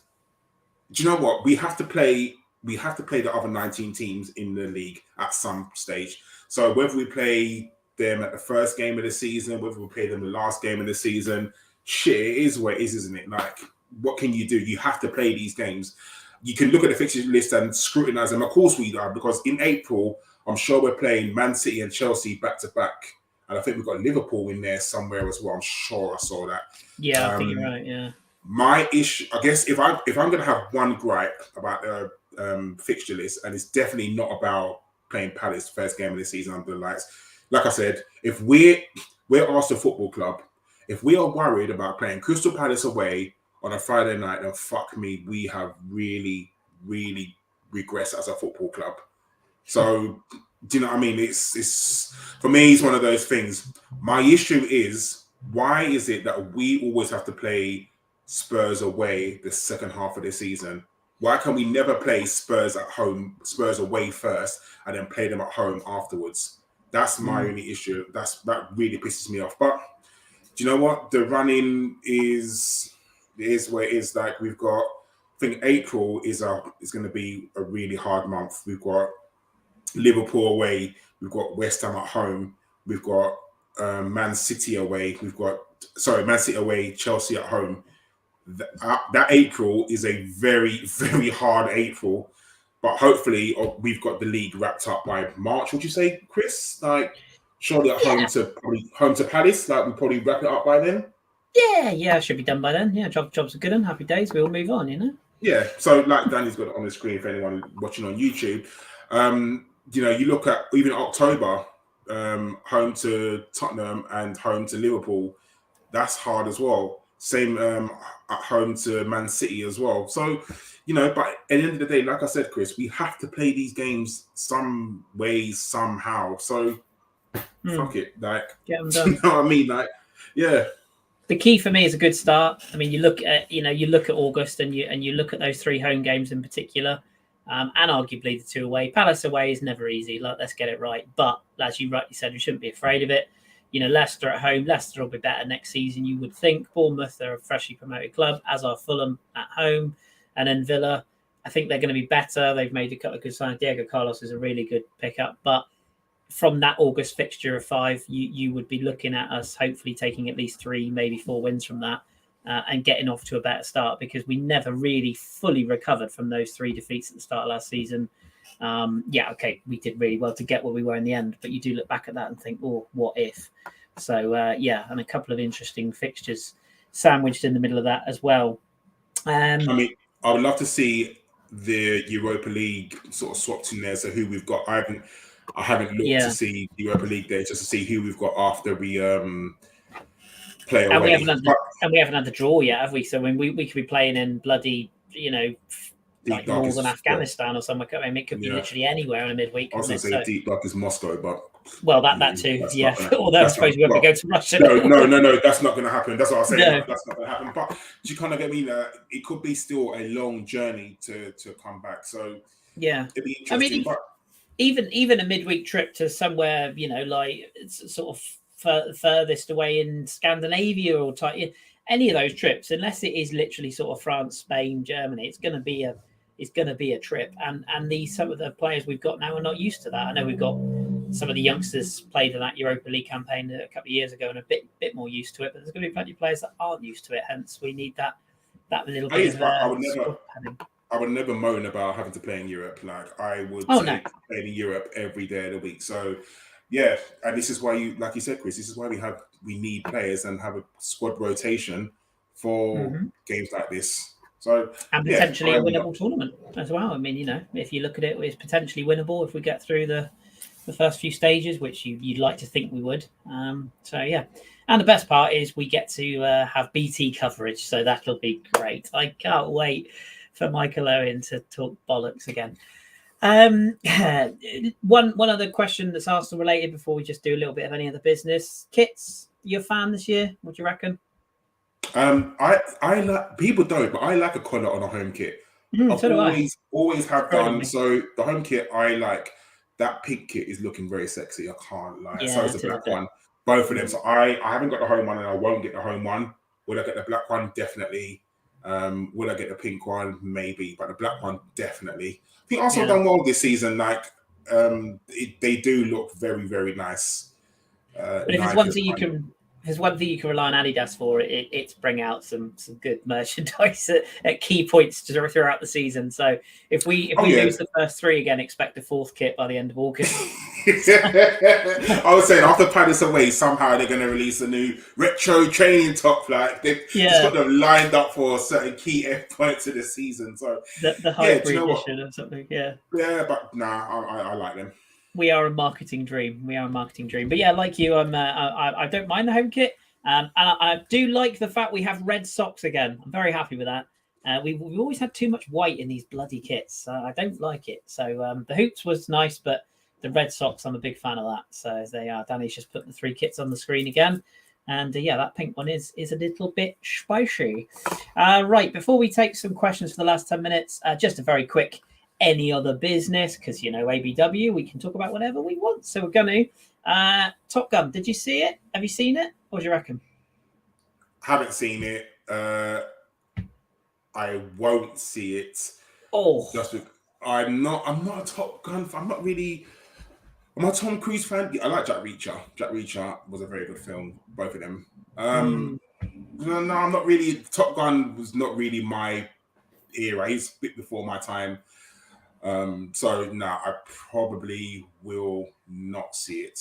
do you know what? We have to play the other 19 teams in the league at some stage. So whether we play them at the first game of the season, whether we play them the last game of the season, shit, it is what it is, isn't it? Like, what can you do? You have to play these games. You can look at the fixture list and scrutinize them. Of course we are, because in April, I'm sure we're playing Man City and Chelsea back to back. And I think we've got Liverpool in there somewhere as well. I'm sure I saw that. Yeah, I think you're right. Yeah. My issue, I guess, if I'm going to have one gripe about the fixture list, and it's definitely not about playing Palace first game of the season under the lights. Like I said, if we're Arsenal Football Club, if we are worried about playing Crystal Palace away on a Friday night, then fuck me, we have really, really regressed as a football club. So, do you know what I mean? It's for me, it's one of those things. My issue is, why is it that we always have to play Spurs away the second half of the season? Why can we never play Spurs at home, Spurs away first, and then play them at home afterwards? That's my only issue. That really pisses me off. But do you know what? The running is where it is. Like, we've got, I think April is going to be a really hard month. We've got Liverpool away, we've got West Ham at home, we've got Man City away, Man City away, Chelsea at home. That April is a very, very hard April, but hopefully we've got the league wrapped up by March. Would you say, Chris? Like, surely at home to Palace, like, we probably wrap it up by then. Yeah, should be done by then. Yeah, jobs are good and happy days. We'll move on, you know. Yeah, so like Danny's got it on the screen for anyone watching on YouTube. You know, you look at even October, home to Tottenham and home to Liverpool. That's hard as well. Same at home to Man City as well. So, you know, but at the end of the day, like I said, Chris, we have to play these games some way, somehow. So, fuck it. Like, get them done. You know what I mean? Like, yeah. The key for me is a good start. I mean, you look at August and you look at those 3 home games in particular, and arguably the 2 away. Palace away is never easy. Like, let's get it right. But as you rightly said, we shouldn't be afraid of it. You know, Leicester at home. Leicester will be better next season, you would think. Bournemouth are a freshly promoted club, as are Fulham at home. And then Villa, I think they're going to be better. They've made a couple of good signings. Diego Carlos is a really good pickup. But from that August fixture of 5, you would be looking at us hopefully taking at least 3, maybe 4 wins from that and getting off to a better start, because we never really fully recovered from those 3 defeats at the start of last season. We did really well to get where we were in the end, but you do look back at that and think, oh, what if? So, and a couple of interesting fixtures sandwiched in the middle of that as well. I mean, I would love to see the Europa League sort of swapped in there. So who we've got, I haven't looked to see the Europa League there, just to see who we've got after we play away. And we haven't had the draw yet, have we? So when we could be playing in bloody, you know, like northern Afghanistan or somewhere. I mean, it could be literally anywhere in a midweek. I was going to say deep dark is Moscow, but that too. Yeah, although I suppose we won't go to Russia. No, that's not going to happen. That's what I was saying. No. That's not going to happen. But do you kind of get me? It could be still a long journey to come back. So yeah, it'd be interesting. Even a midweek trip to somewhere, you know, like it's sort of furthest away in Scandinavia or any of those trips, unless it is literally sort of France, Spain, Germany, it's going to be a trip. And some of the players we've got now are not used to that. I know we've got some of the youngsters played in that Europa League campaign a couple of years ago and a bit more used to it, but there's going to be plenty of players that aren't used to it. Hence, we need that little bit of I would never moan about having to play in Europe. Like I would take playing in Europe every day of the week. So yeah, and this is why like you said, Chris, this is why we need players and have a squad rotation for games like this. So and potentially a winnable tournament as well. I mean, if you look at it, it's potentially winnable if we get through the first few stages, which you'd like to think we would. So yeah, and the best part is we get to have BT coverage, so that'll be great. I can't wait for Michael Owen to talk bollocks again. One other question that's Arsenal related before we just do a little bit of any other business. Kits, you a fan this year? What do you reckon? I like, people don't, but I like a collar on a home kit. I've always have done. So the home kit I like. That pink kit is looking very sexy. I can't lie. So is the black one. Both of them. So I haven't got the home one and I won't get the home one. Will I get the black one? Definitely. Will I get the pink one? Maybe. But the black one, definitely. I think Arsenal done well this season. Like, they do look very, very nice. But if there's one thing you can... There's one thing you can rely on Adidas for, it's bring out some good merchandise at key points throughout the season. So if we lose the first three again, expect a fourth kit by the end of August. I was saying after Palace away, somehow they're going to release a new retro training top. Like they've just got them lined up for certain key points of the season. So the hybrid edition or something. Yeah, but I like them. We are a marketing dream. But yeah, like you, I don't mind the home kit. And I do like the fact we have red socks again. I'm very happy with that. We've always had too much white in these bloody kits. I don't like it. So the hoops was nice, but the red socks, I'm a big fan of that. So they are. Danny's just put the three kits on the screen again. And that pink one is a little bit spicy. Right, before we take some questions for the last 10 minutes, just a very quick any other business, because ABW, we can talk about whatever we want. So we're going to Top Gun. Did you see it? Have you seen it? What do you reckon? Haven't seen it. I won't see it. I'm not a Top Gun fan. I'm a Tom Cruise fan. I like Jack Reacher. Jack Reacher was a very good film, both of them. No, I'm not really. Top Gun was not really my era. He's a bit before my time. I probably will not see it.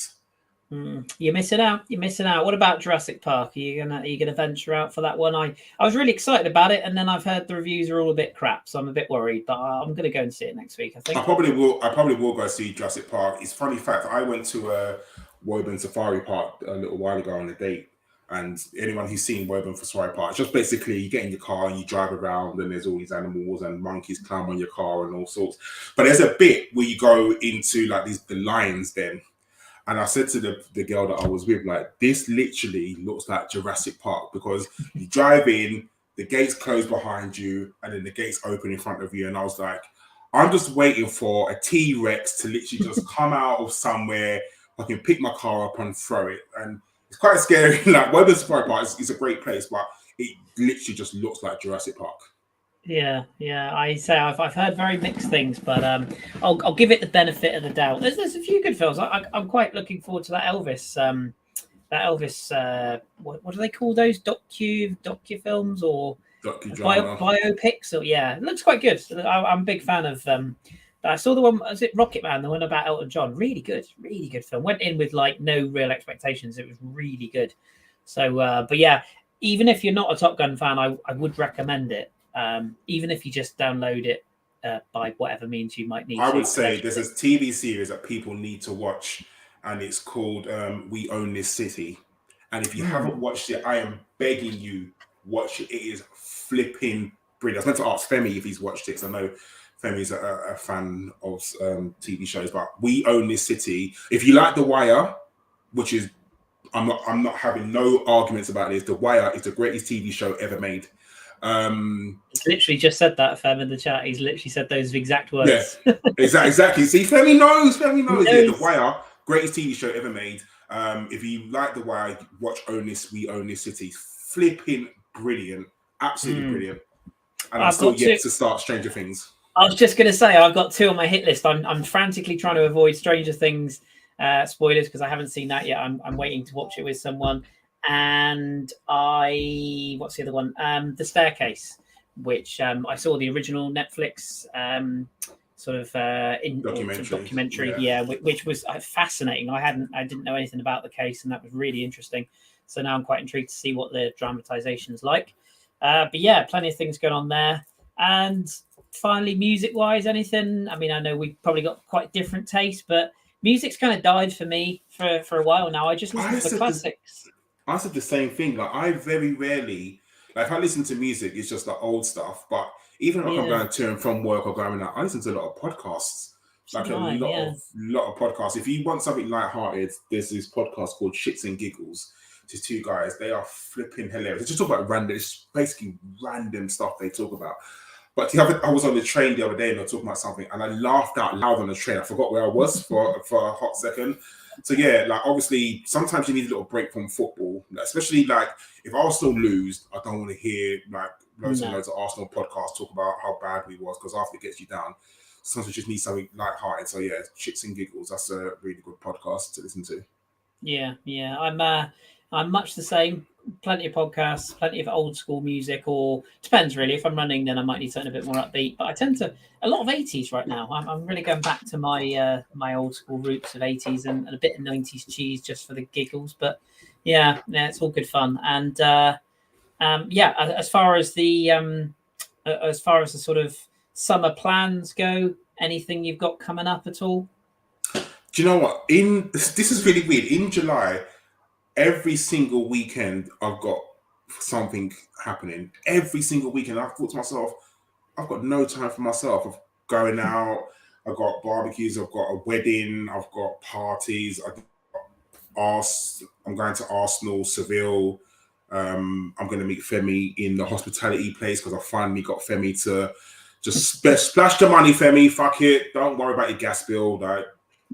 You're missing out. What about Jurassic Park? Are you gonna venture out for that one? I was really excited about it, and then I've heard the reviews are all a bit crap, so I'm a bit worried. But I'm gonna go and see it next week. I think I probably will go see Jurassic Park. It's funny fact. I went to Woburn Safari Park a little while ago on a date. And anyone who's seen Woburn Safari Park, it's just basically you get in your car and you drive around and there's all these animals and monkeys climb on your car and all sorts. But there's a bit where you go into like the lions then. And I said to the girl that I was with, like, this literally looks like Jurassic Park because you drive in, the gates close behind you, and then the gates open in front of you. And I was like, I'm just waiting for a T-Rex to literally just come out of somewhere. I can pick my car up and throw it. And it's quite scary. Like Woburn Safari Park is a great place, but it literally just looks like Jurassic Park. Yeah. I say I've heard very mixed things, but I'll give it the benefit of the doubt. There's a few good films. I'm quite looking forward to that Elvis. What do they call those docu films or biopics? Or it looks quite good. I'm a big fan of. I saw the one, was it Rocket Man, the one about Elton John? Really good film. Went in with like no real expectations. It was really good. So, but yeah, even if you're not a Top Gun fan, I would recommend it. Even if you just download it by whatever means you might need. I would say there's a TV series that people need to watch, and it's called We Own This City. And if you haven't watched it, I am begging you, watch it. It is flipping brilliant. I was meant to ask Femi if he's watched it, because I know Femi's a fan of TV shows, but We Own This City. If you like The Wire, which is, I'm not having no arguments about this. The Wire is the greatest TV show ever made. He's literally just said that, Fem, in the chat. He's literally said those exact words. Yeah, exactly. See, Femi knows. Yeah, The Wire, greatest TV show ever made. If you like The Wire, watch We Own This City. Flipping brilliant, absolutely brilliant. And I'm still yet to start Stranger Things. I was just going to say, I've got 2 on my hit list. I'm frantically trying to avoid Stranger Things spoilers because I haven't seen that yet. I'm waiting to watch it with someone. And what's the other one? The Staircase, which I saw the original Netflix documentary, which was fascinating. I didn't know anything about the case, and that was really interesting. So now I'm quite intrigued to see what the dramatization's like. But yeah, plenty of things going on there. And finally, music-wise, anything? I mean, I know we've probably got quite different tastes, but music's kind of died for me for a while now. I just listen to the classics. I said the same thing. Like, I very rarely, like, if I listen to music, it's just the old stuff. But even if I'm going to and from work or going out, I listen to a lot of podcasts. Like a lot of podcasts. If you want something lighthearted, there's this podcast called Shits and Giggles. Just two guys. They are flipping hilarious. They just talk about random, it's basically random stuff they talk about. But I was on the train the other day and they were talking about something, and I laughed out loud on the train. I forgot where I was for a hot second. So yeah, like obviously sometimes you need a little break from football, especially like if Arsenal lose, I don't want to hear like loads and loads of Arsenal podcasts talk about how bad we was, because after it gets you down, sometimes you just need something lighthearted. So yeah, Chicks and Giggles, that's a really good podcast to listen to. Yeah. I'm much the same. Plenty of podcasts, plenty of old school music, or depends really. If I'm running, then I might need something a bit more upbeat. But I tend to a lot of 80s right now. I'm really going back to my my old school roots of 80s and a bit of 90s cheese just for the giggles. But yeah, it's all good fun. And as far as the sort of summer plans go, anything you've got coming up at all? Do you know what? This is really weird. In July, every single weekend, I've got something happening. Every single weekend, I've thought to myself, I've got no time for myself. I'm going out, I've got barbecues, I've got a wedding, I've got parties. I'm going to Arsenal, Seville. I'm going to meet Femi in the hospitality place because I finally got Femi to just splash the money, Femi. Fuck it. Don't worry about your gas bill. Like,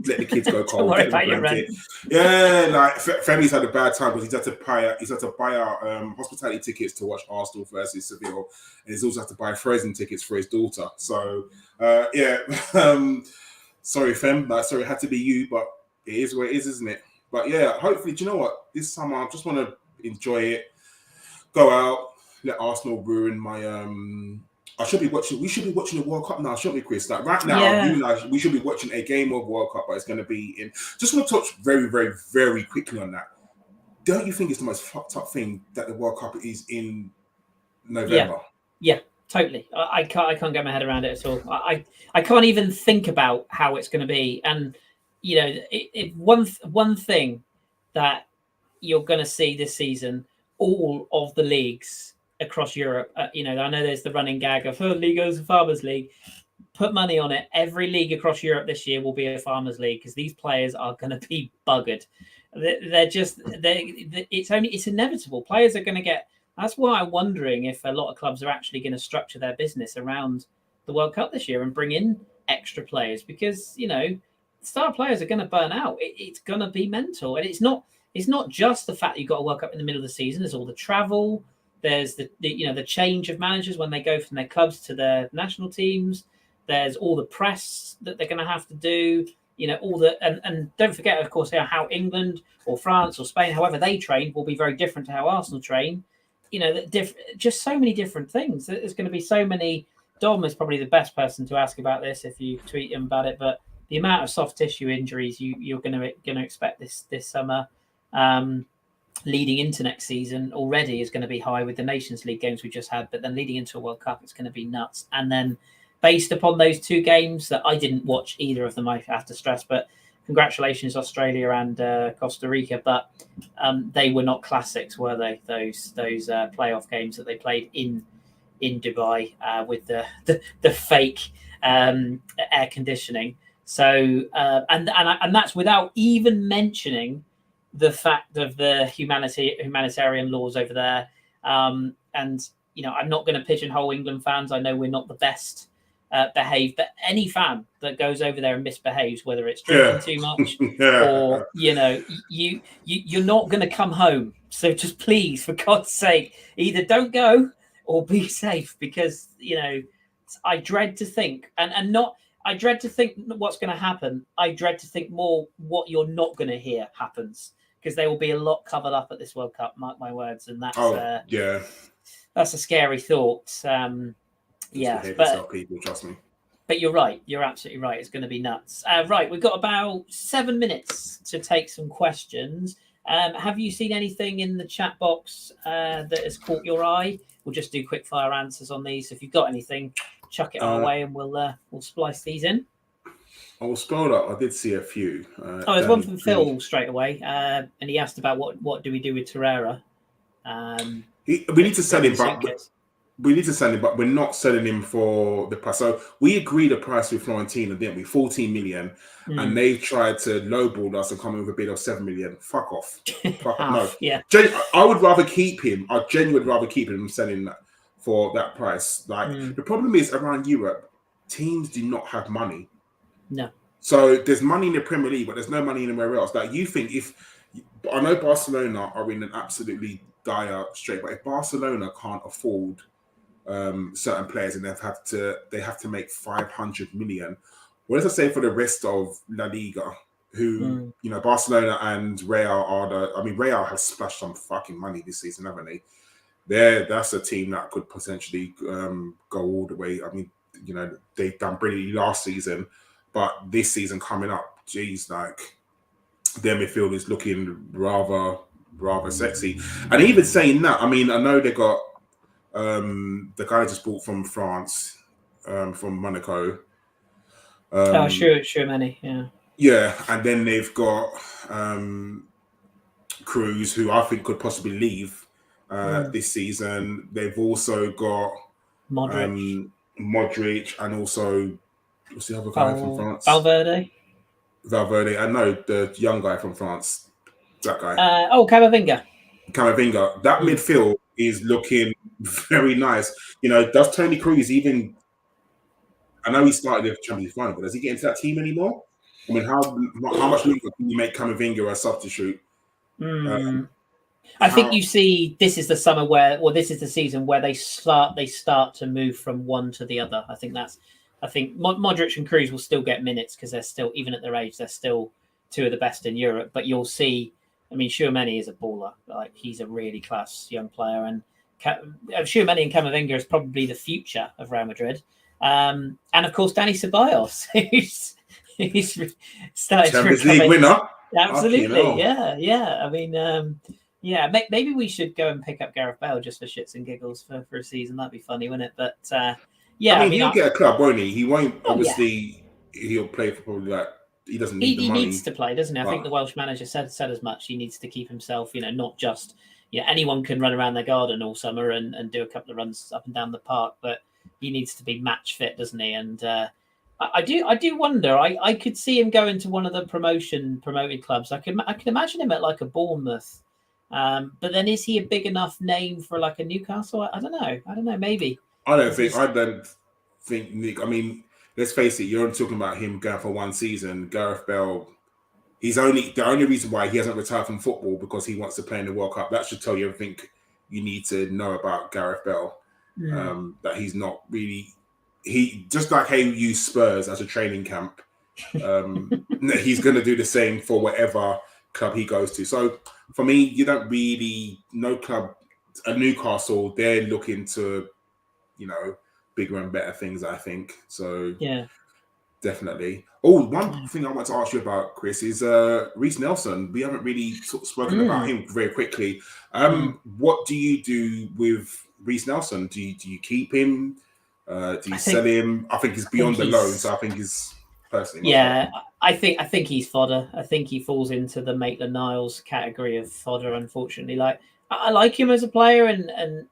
let the kids go cold. Don't worry about your rent. Yeah, like Femi's had a bad time because he's had to buy out hospitality tickets to watch Arsenal versus Seville, and he's also had to buy frozen tickets for his daughter. So sorry, Fem. Sorry, it had to be you, but it is what it is, isn't it? But yeah, hopefully, do you know what? This summer, I just want to enjoy it. Go out, let Arsenal ruin my we should be watching the World Cup now, shouldn't we, Chris? Like right now, you and I, we should be watching a game of World Cup, but it's going to be in. Just want to touch very, very, very quickly on that. Don't you think it's the most fucked up thing that the World Cup is in November? Yeah, totally. I can't get my head around it at all. I can't even think about how it's going to be. And you know, one thing that you're going to see this season, all of the leagues across Europe, I know there's the running gag of Liga's a Farmers League. Put money on it. Every league across Europe this year will be a Farmers League because these players are going to be buggered. It's inevitable. Players are going to get. That's why I'm wondering if a lot of clubs are actually going to structure their business around the World Cup this year and bring in extra players because star players are going to burn out. It's going to be mental, and it's not just the fact that you've got a World Cup in the middle of the season. There's all the travel. There's the change of managers when they go from their clubs to their national teams. There's all the press that they're going to have to do. And don't forget, of course, how England or France or Spain, however they train, will be very different to how Arsenal train. Just so many different things. There's going to be so many. Dom is probably the best person to ask about this if you tweet him about it. But the amount of soft tissue injuries you're going to expect this summer. Leading into next season already is going to be high with the Nations League games we just had, but then leading into a World Cup, it's going to be nuts. And then based upon those two games that I didn't watch either of them, I have to stress, but congratulations Australia and Costa Rica, but they were not classics, were they? Those playoff games that they played in Dubai with the fake air conditioning. So and that's without even mentioning the fact of the humanitarian laws over there. And, I'm not going to pigeonhole England fans. I know we're not the best behaved, but any fan that goes over there and misbehaves, whether it's drinking too much or, you're not going to come home. So just please, for God's sake, either don't go or be safe because, I dread to think I dread to think what's going to happen. I dread to think more what you're not going to hear happens because there will be a lot covered up at this World Cup. Mark my words, and that's that's a scary thought. Yeah, yourself, people, trust me. But you're right. You're absolutely right. It's going to be nuts. Right, we've got about 7 minutes to take some questions. Have you seen anything in the chat box that has caught your eye? We'll just do quick fire answers on these. If you've got anything, chuck it our way, and we'll splice these in. I will scroll up. I did see a few. There's one from Phil straight away, and he asked about what do we do with Torreira. We need to sell him, but we're not selling him for the price. So we agreed a price with Fiorentina, didn't we? 14 million, and they tried to lowball us and come in with a bid of 7 million. Fuck off. Fuck off. No. Yeah. I would rather keep him. I genuinely would rather keep him than selling that for that price. Like the problem is around Europe, teams do not have money. No. So there's money in the Premier League, but there's no money anywhere else. Like you think I know Barcelona are in an absolutely dire strait, but if Barcelona can't afford certain players and they have to make 500 million, what does it say for the rest of La Liga? Who Barcelona and Real Real have splashed some fucking money this season, haven't they? That's a team that could potentially go all the way. I mean, they've done brilliantly last season. But this season coming up, geez, like their midfield is looking rather sexy. And even saying that, I mean, I know they got the guy I just bought from France, from Monaco. Sure, many, yeah. Yeah, and then they've got Cruz, who I think could possibly leave this season. They've also got Modric, and also. What's the other guy from France? Valverde. I know the young guy from France. That guy. Camavinga. That midfield is looking very nice. Does Toni Kroos even? I know he started the Champions League final, but does he get into that team anymore? I mean, how much longer can you make Camavinga a substitute? I think you see this is the summer this is the season where they start to move from one to the other. I think Modric and Cruz will still get minutes because they're still, even at their age, they're still two of the best in Europe. But you'll see, I mean, Tchouaméni is a baller. Like, he's a really class young player. And Tchouaméni and Camavinga is probably the future of Real Madrid. And, of course, Dani Ceballos, who's started Champions League winner. Absolutely, yeah. I mean, maybe we should go and pick up Gareth Bale just for shits and giggles for a season. That'd be funny, wouldn't it? But... yeah, I mean, he'll get a club, won't he? He won't. Obviously, he'll play for probably he doesn't need the money. He needs to play, doesn't he? I think the Welsh manager said as much. He needs to keep himself, not just anyone can run around their garden all summer and do a couple of runs up and down the park, but he needs to be match fit, doesn't he? And I do wonder. I could see him going to one of the promoted clubs. I can imagine him at like a Bournemouth. But then is he a big enough name for like a Newcastle? I don't know. Maybe. I don't think Nick. I mean, let's face it. You're only talking about him going for one season. Gareth Bale. The only reason why he hasn't retired from football because he wants to play in the World Cup. That should tell you everything you need to know about Gareth Bale. That he's not really. He just like how you use Spurs as a training camp. He's going to do the same for whatever club he goes to. So for me, you don't really no club. A Newcastle, they're looking to. Bigger and better things, I think. So yeah, definitely. Oh, one thing I want to ask you about, Chris, is Reiss Nelson. We haven't really spoken about him very quickly. What do you do with Reiss Nelson? Do you keep him? Do you sell him? I think he's beyond the loan, so I think he's personally. Yeah, I think he's fodder. I think he falls into the Maitland-Niles category of fodder. Unfortunately, like I like him as a player, and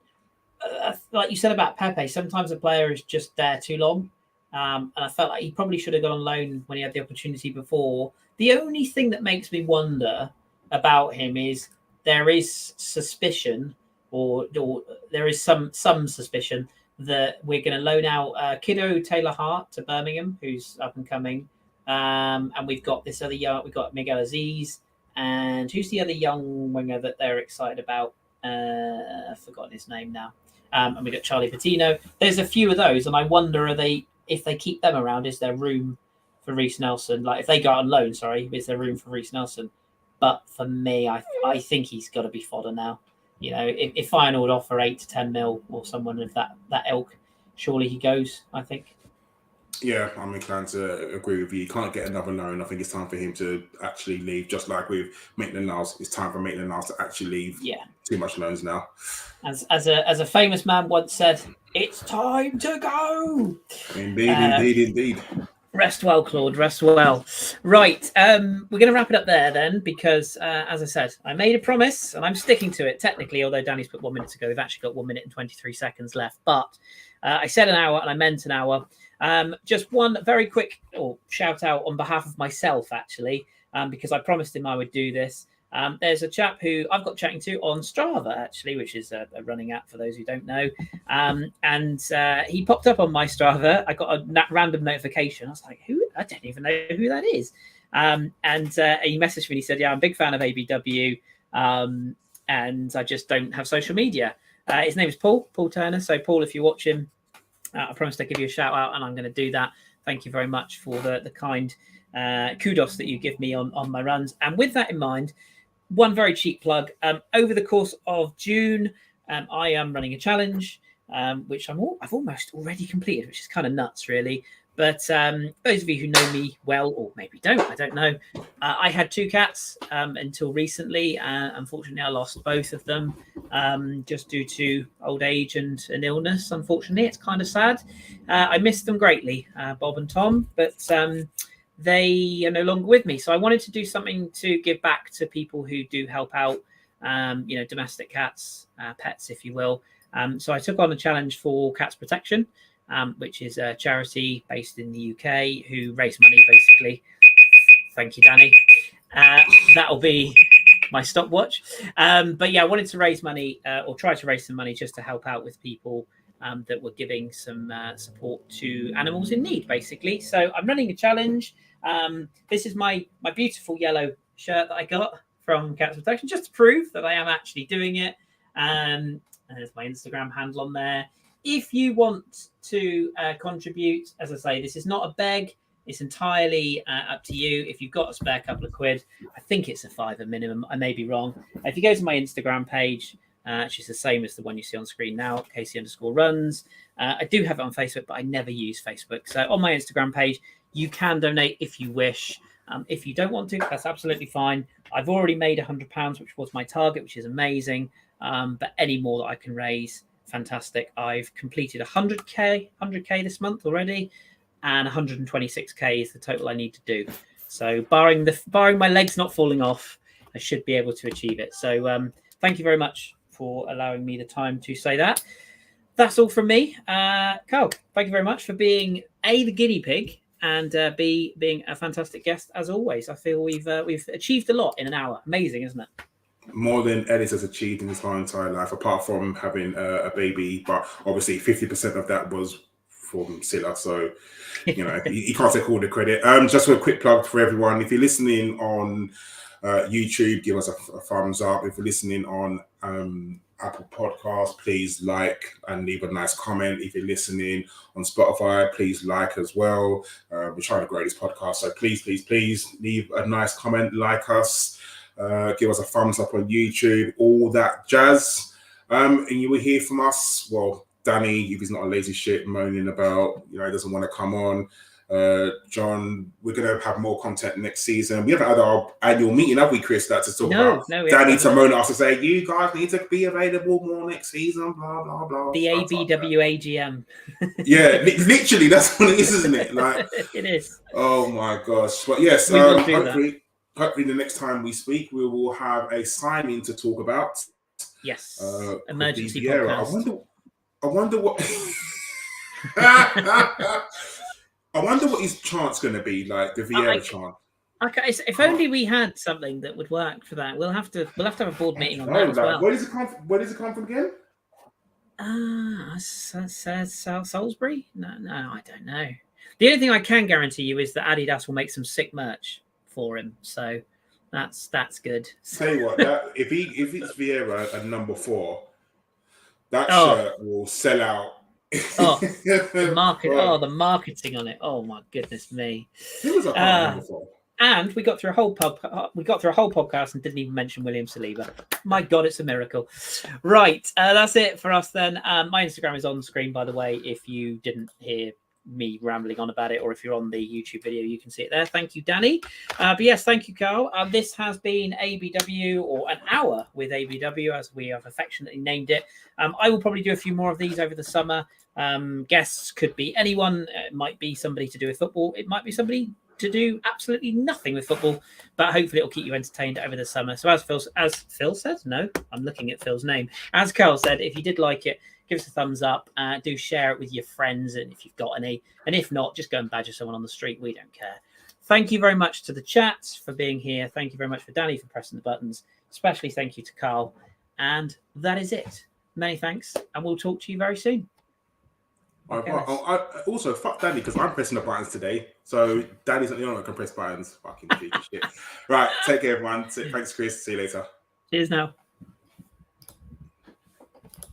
like you said about Pepe, sometimes a player is just there too long. And I felt like he probably should have gone on loan when he had the opportunity before. The only thing that makes me wonder about him is there is suspicion, or there is some suspicion that we're going to loan out Kiddo Taylor-Hart to Birmingham, who's up and coming. And we've got this other we've got Miguel Aziz, and who's the other young winger that they're excited about? I've forgotten his name now. And we got Charlie Patino. There's a few of those, and I wonder if they keep them around, is there room for Reiss Nelson? Like if they go out on loan, is there room for Reiss Nelson? But for me, I think he's got to be fodder now. you know, if Feyenoord would offer 8 to 10 mil or someone of that ilk, surely he goes, I think. Yeah, I'm inclined to agree with you. You can't get another loan. I think it's time for him to actually leave, just like with Maitland-Niles. It's time for Maitland-Niles to actually leave. Yeah. Too much loans now. As a famous man once said, it's time to go. Indeed. Rest well, Claude. Rest well. Right. We're going to wrap it up there then, because as I said, I made a promise and I'm sticking to it technically, although Danny's put 1 minute to go. We've actually got 1 minute and 23 seconds left. But I said an hour and I meant an hour. Just one very quick shout out on behalf of myself, actually, because I promised him I would do this. There's a chap who I've got chatting to on Strava, actually, which is a running app for those who don't know. And he popped up on my Strava. I got a random notification. I was like, who? I don't even know who that is. And he messaged me and he said, yeah, I'm a big fan of ABW. And I just don't have social media. His name is Paul Turner. So, Paul, if you watch him, I promised I'd give you a shout out and I'm going to do that. Thank you very much for the kind kudos that you give me on my runs. And with that in mind, one very cheap plug. Over the course of June, I am running a challenge, which I've almost already completed, which is kind of nuts, really. But those of you who know me well, or maybe don't, I don't know. I had 2 cats until recently. Unfortunately, I lost both of them just due to old age and an illness. Unfortunately, it's kind of sad. I missed them greatly, Bob and Tom, but they are no longer with me. So I wanted to do something to give back to people who do help out, domestic cats, pets, if you will. So I took on a challenge for Cats Protection, which is a charity based in the UK who raise money, basically. Thank you, Danny. That'll be my stopwatch. But yeah, I wanted to raise money or try to raise some money just to help out with people that were giving some support to animals in need, basically. So I'm running a challenge. This is my beautiful yellow shirt that I got from Cats Protection, just to prove that I am actually doing it. And there's my Instagram handle on there. If you want to contribute, as I say, this is not a beg. It's entirely up to you. If you've got a spare couple of quid, I think it's a £5 minimum. I may be wrong. If you go to my Instagram page, which is the same as the one you see on screen now, Casey_runs. I do have it on Facebook, but I never use Facebook. So on my Instagram page, you can donate if you wish. If you don't want to, that's absolutely fine. I've already made £100, which was my target, which is amazing. But any more that I can raise, fantastic. I've completed 100k this month already, and 126k is the total I need to do. So barring my legs not falling off, I should be able to achieve it. So thank you very much for allowing me the time to say that. That's all from me. Karl, thank you very much for being the guinea pig, and being a fantastic guest as always. I feel we've achieved a lot in an hour. Amazing, isn't it? More than Ellis has achieved in his whole entire life, apart from having a baby. But obviously 50% of that was from Silla. So, you can't take all the credit. Just a quick plug for everyone. If you're listening on YouTube, give us a thumbs up. If you're listening on Apple Podcasts, please like and leave a nice comment. If you're listening on Spotify, please like as well. We're trying to grow this podcast. So please leave a nice comment, like us. Give us a thumbs up on YouTube, all that jazz. And you will hear from us. Well, Danny, if he's not a lazy shit moaning about, he doesn't want to come on. John, we're going to have more content next season. We haven't had our annual meeting, have we, Kris? That to talk about. Danny to moan at us to say, you guys need to be available more next season, blah, blah, blah. The ABW AGM. Yeah, literally, that's what it is, isn't it? Like, it is. Oh, my gosh. But yes, hopefully the next time we speak, we will have a signing to talk about. Yes. Emergency podcast. I wonder what I wonder what his chant's going to be, like the Vieira chant. Okay, if only we had something that would work for that. We'll have to have a board meeting on that as well. Where does it come from again? Salisbury? No, I don't know. The only thing I can guarantee you is that Adidas will make some sick merch for him. So that's good. Tell you what, if it's Vieira at number 4, that shirt will sell out. The marketing on it. Oh my goodness me. Who was that number 4? And we got through a whole podcast and didn't even mention William Saliba. My God, it's a miracle. Right, that's it for us then. My Instagram is on screen, by the way, if you didn't hear me rambling on about it, or if you're on the YouTube video, you can see it there. Thank you, Danny. But yes, thank you, Karl. This has been ABW, or an hour with ABW, as we have affectionately named it. I will probably do a few more of these over the summer. Guests could be anyone. It might be somebody to do with football. It might be somebody to do absolutely nothing with football, but hopefully it'll keep you entertained over the summer. So as Phil said, no, I'm looking at Phil's name. As Karl said, if you did like it, give us a thumbs up. Do share it with your friends, and if you've got any, and if not, just go and badger someone on the street. We don't care. Thank you very much to the chat for being here. Thank you very much for Danny for pressing the buttons. Especially thank you to Karl. And that is it. Many thanks, and we'll talk to you very soon. I also, fuck Danny, because I'm pressing the buttons today. So Danny's not the only one that can press buttons. Fucking shit. Right, take care, everyone. Thanks, Kris. See you later. Cheers now.